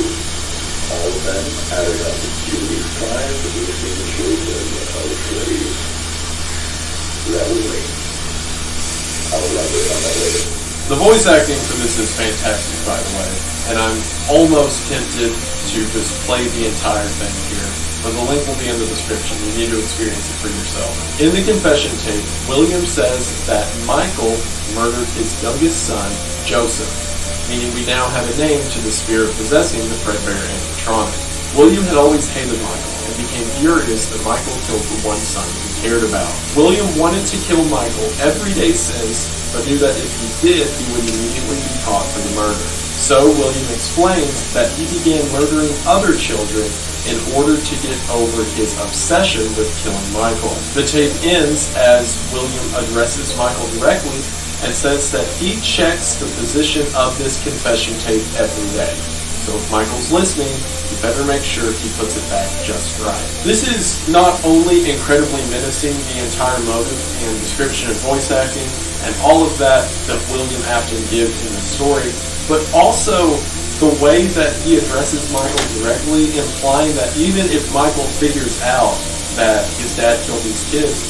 Speaker 11: All of them added up to 2 weeks prior to witnessing the children of Freddy's. That was me. I'll elaborate on that later.
Speaker 7: The voice acting for this is fantastic, by the way, and I'm almost tempted to just play the entire thing here, but the link will be in the description. You need to experience it for yourself. In the confession tape, William says that Michael murdered his youngest son, Joseph, meaning we now have a name to the spirit possessing the Fredbear animatronic. William had always hated Michael and became furious that Michael killed the one son he cared about. William wanted to kill Michael every day since, but knew that if he did, he would immediately be caught for the murder. So William explains that he began murdering other children in order to get over his obsession with killing Michael. The tape ends as William addresses Michael directly and says that he checks the position of this confession tape every day. So if Michael's listening, you better make sure he puts it back just right. This is not only incredibly menacing, the entire motive and description of voice acting and all of that William Afton gives in the story, but also the way that he addresses Michael directly, implying that even if Michael figures out that his dad killed these kids,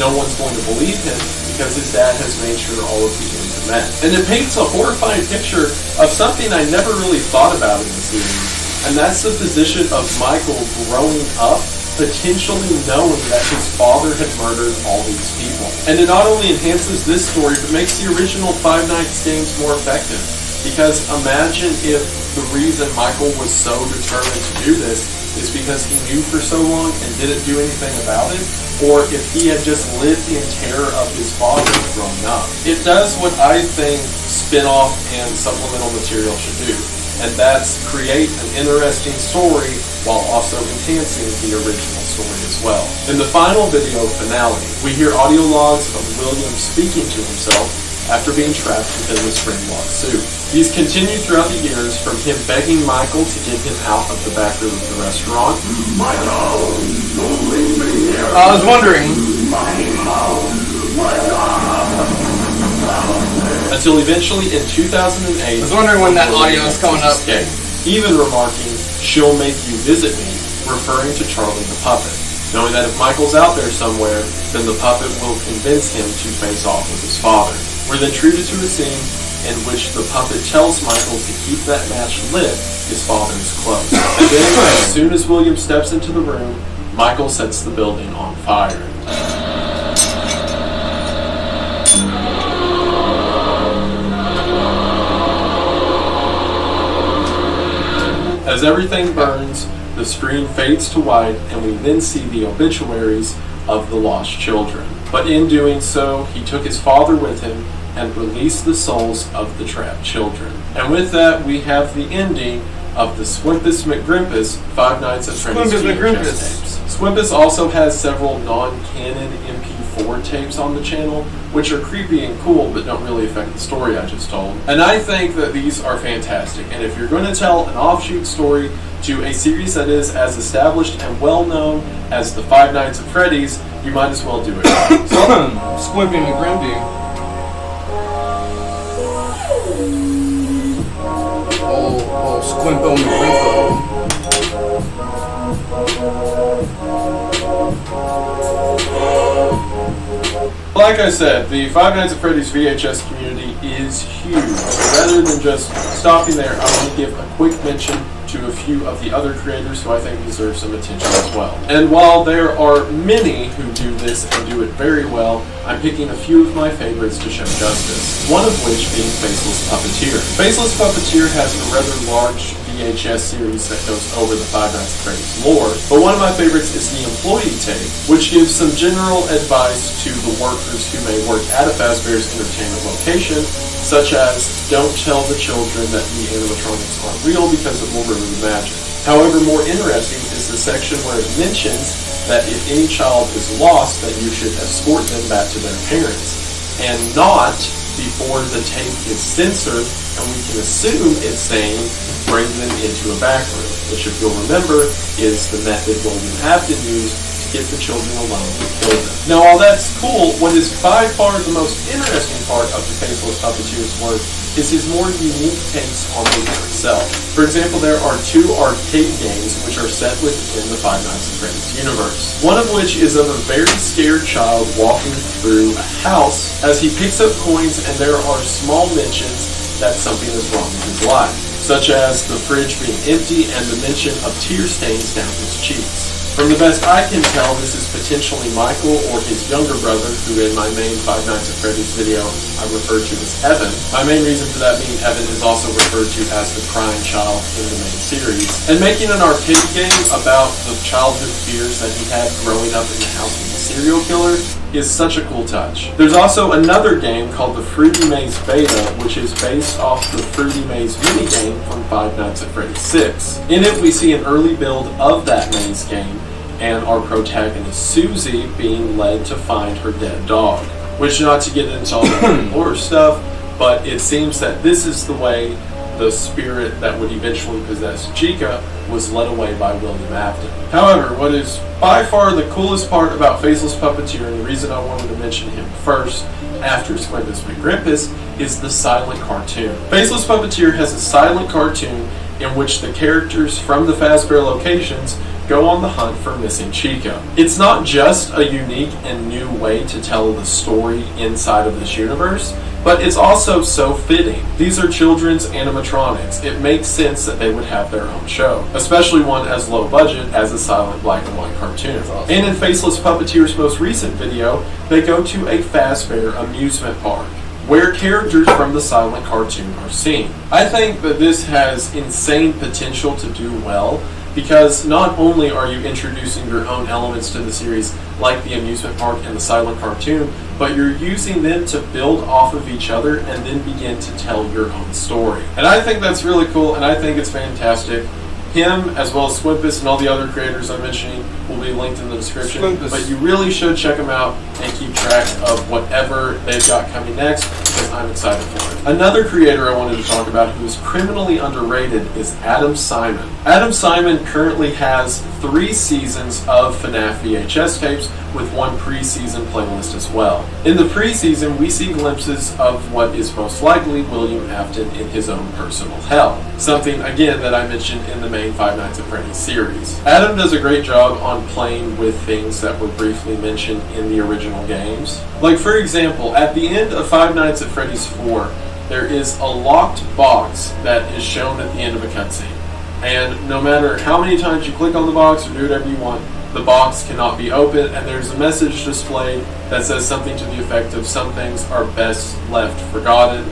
Speaker 7: no one's going to believe him because his dad has made sure all of the ends are met. And it paints a horrifying picture of something I never really thought about in the series, and that's the position of Michael growing up, potentially knowing that his father had murdered all these people. And it not only enhances this story, but makes the original Five Nights games more effective. Because imagine if the reason Michael was so determined to do this is because he knew for so long and didn't do anything about it, or if he had just lived in terror of his father growing up. It does what I think spin-off and supplemental material should do, and that's create an interesting story while also enhancing the original story as well. In the final video finale, we hear audio logs of William speaking to himself after being trapped within the spring lock suit. These continued throughout the years, from him begging Michael to get him out of the back room of the restaurant.
Speaker 1: I was wondering.
Speaker 7: Until eventually in 2008,
Speaker 1: I was wondering when that audio is coming up.
Speaker 7: Even remarking, "She'll make you visit me," referring to Charlie the puppet, knowing that if Michael's out there somewhere, then the puppet will convince him to face off with his father. We're then treated to a scene in which the puppet tells Michael to keep that match lit his father is close. And then, as soon as William steps into the room, Michael sets the building on fire. As everything burns, the screen fades to white, and we then see the obituaries of the lost children. But in doing so, he took his father with him and released the souls of the trapped children. And with that, we have the ending of the Swimpus McGrimpus Five Nights at Freddy's VHS tapes. Swimpus also has several non-canon MP4 tapes on the channel, which are creepy and cool, but don't really affect the story I just told. And I think that these are fantastic, and if you're going to tell an offshoot story to a series that is as established and well-known as the Five Nights at Freddy's, you might as well do it right.
Speaker 1: So, Squimpy McGrimpy. Oh, Squimpo McGrimpo.
Speaker 7: Like I said, the Five Nights at Freddy's VHS community is huge. Rather than just stopping there, I want to give a quick mention to a few of the other creators who I think deserve some attention as well. And while there are many who do this and do it very well, I'm picking a few of my favorites to show justice, one of which being Faceless Puppeteer. Faceless Puppeteer has a rather large VHS series that goes over the Five Nights at Freddy's lore, but one of my favorites is the Employee Tape, which gives some general advice to the workers who may work at a Fazbear's Entertainment location, such as, don't tell the children that the animatronics aren't real because it will ruin the magic. However, more interesting is the section where it mentions that if any child is lost, that you should escort them back to their parents, and not before the tape is censored, and we can assume it's saying bring them into a back room, which, if you'll remember, is the method William Afton used to get the children alone and kill them. Now, while that's cool, what is by far the most interesting part of the Faceless Puppeteer's work is his more unique takes on the game itself. For example, there are 2 arcade games which are set within the Five Nights at Freddy's universe. One of which is of a very scared child walking through a house as he picks up coins, and there are small mentions that something is wrong with his life, such as the fridge being empty and the mention of tear stains down his cheeks. From the best I can tell, this is potentially Michael or his younger brother, who in my main Five Nights at Freddy's video I referred to as Evan. My main reason for that being Evan is also referred to as the crying child in the main series. And making an arcade game about the childhood fears that he had growing up in the house with a serial killer is such a cool touch. There's also another game called the Fruity Maze Beta, which is based off the Fruity Maze minigame from Five Nights at Freddy's 6. In it, we see an early build of that maze game, and our protagonist Susie being led to find her dead dog. Which, not to get into all the lore stuff, but it seems that this is the way the spirit that would eventually possess Chica was led away by William Afton. However, what is by far the coolest part about Faceless Puppeteer, and the reason I wanted to mention him first after Squimpus McGrimpus, is the silent cartoon. Faceless Puppeteer has a silent cartoon in which the characters from the Fazbear locations go on the hunt for missing Chica. It's not just a unique and new way to tell the story inside of this universe, but it's also so fitting. These are children's animatronics. It makes sense that they would have their own show, especially one as low budget as a silent black and white cartoon. Awesome. And in Faceless Puppeteer's most recent video, they go to a Fazbear amusement park, where characters from the silent cartoon are seen. I think that this has insane potential to do well, because not only are you introducing your own elements to the series, like the amusement park and the silent cartoon, but you're using them to build off of each other and then begin to tell your own story. And I think that's really cool, and I think it's fantastic. Him, as well as Swimpus and all the other creators I'm mentioning, will be linked in the description. Swimpus. But you really should check them out and keep track of whatever they've got coming next, because I'm excited for it. Another creator I wanted to talk about who is criminally underrated is Adam Simon. Adam Simon currently has 3 seasons of FNAF VHS tapes, with one preseason playlist as well. In the preseason, we see glimpses of what is most likely William Afton in his own personal hell. Something, again, that I mentioned in the main Five Nights at Freddy's series. Adam does a great job on playing with things that were briefly mentioned in the original games. Like, for example, at the end of Five Nights at Freddy's 4, there is a locked box that is shown at the end of a cutscene. And no matter how many times you click on the box or do whatever you want, the box cannot be opened, and there's a message displayed that says something to the effect of some things are best left forgotten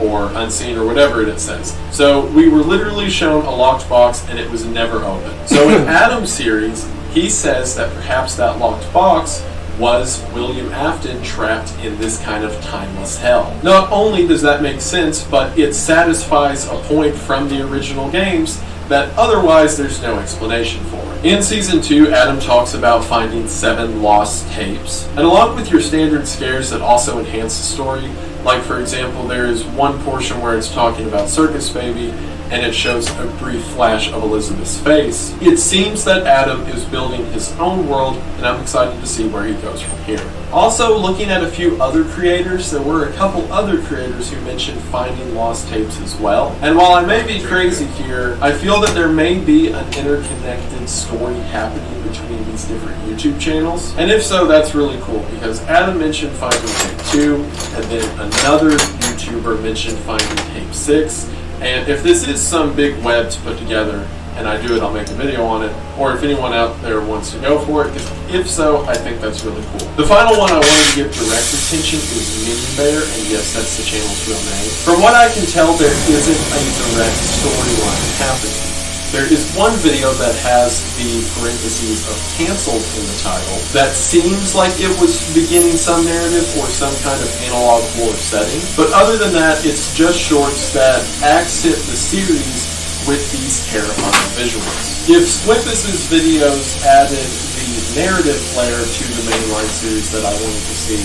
Speaker 7: or unseen or whatever it says. So we were literally shown a locked box and it was never opened. So in Adam's series, he says that perhaps that locked box was William Afton trapped in this kind of timeless hell. Not only does that make sense, but it satisfies a point from the original games that otherwise there's no explanation for. In Season 2, Adam talks about finding 7 lost tapes, and along with your standard scares that also enhance the story, like for example, there is one portion where it's talking about Circus Baby, and it shows a brief flash of Elizabeth's face. It seems that Adam is building his own world, and I'm excited to see where he goes from here. Also, looking at a few other creators, there were a couple other creators who mentioned finding lost tapes as well. And while I may be crazy here, I feel that there may be an interconnected story happening between these different YouTube channels. And if so, that's really cool, because Adam mentioned finding tape 2, and then another YouTuber mentioned finding tape 6. And if this is some big web to put together, and I do it, I'll make a video on it, or if anyone out there wants to go for it, because if so, I think that's really cool. The final one I wanted to give direct attention is Mini Bear, and yes, that's the channel's real name. From what I can tell, there isn't a direct storyline happening. There is one video that has the parentheses of canceled in the title that seems like it was beginning some narrative or some kind of analog horror setting. But other than that, it's just shorts that accent the series with these terrifying visuals. If Swimpus's videos added the narrative flair to the mainline series that I wanted to see,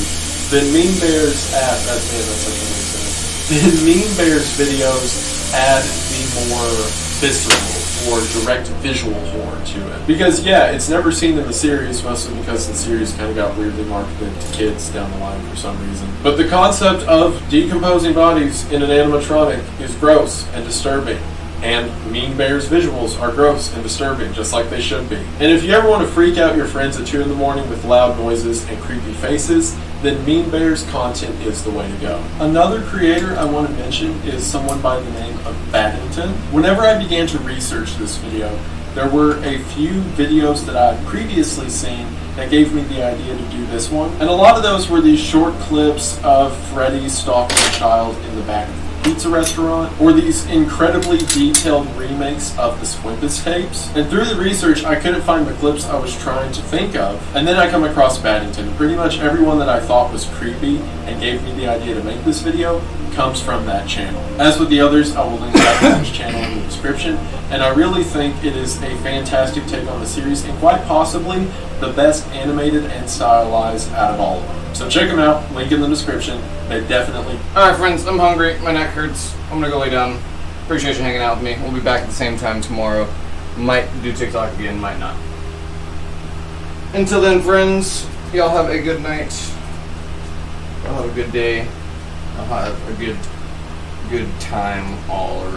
Speaker 7: then Mean Bear's Then Mean Bear's videos add the more visceral or direct visual horror to it. Because yeah, it's never seen in the series, mostly because the series kind of got weirdly marketed to kids down the line for some reason. But the concept of decomposing bodies in an animatronic is gross and disturbing. And Mean Bear's visuals are gross and disturbing, just like they should be. And if you ever want to freak out your friends at 2 in the morning with loud noises and creepy faces, then Mean Bear's content is the way to go. Another creator I want to mention is someone by the name of Baddington. Whenever I began to research this video, there were a few videos that I had previously seen that gave me the idea to do this one. And a lot of those were these short clips of Freddy stalking a child in the back of pizza restaurant, or these incredibly detailed remakes of the Swimpus tapes. And through the research, I couldn't find the clips I was trying to think of. And then I come across Baddington. Pretty much everyone that I thought was creepy and gave me the idea to make this video comes from that channel. As with the others, I will link Baddington's channel in the description. And I really think it is a fantastic take on the series, and quite possibly the best animated and stylized out of all of them. So check them out, link in the description. They definitely...
Speaker 1: Alright friends, I'm hungry, my neck hurts, I'm gonna go lay down. Appreciate you hanging out with me. We'll be back at the same time tomorrow. Might do TikTok again, might not. Until then friends, y'all have a good night. Y'all have a good day. I'll have a good time all around.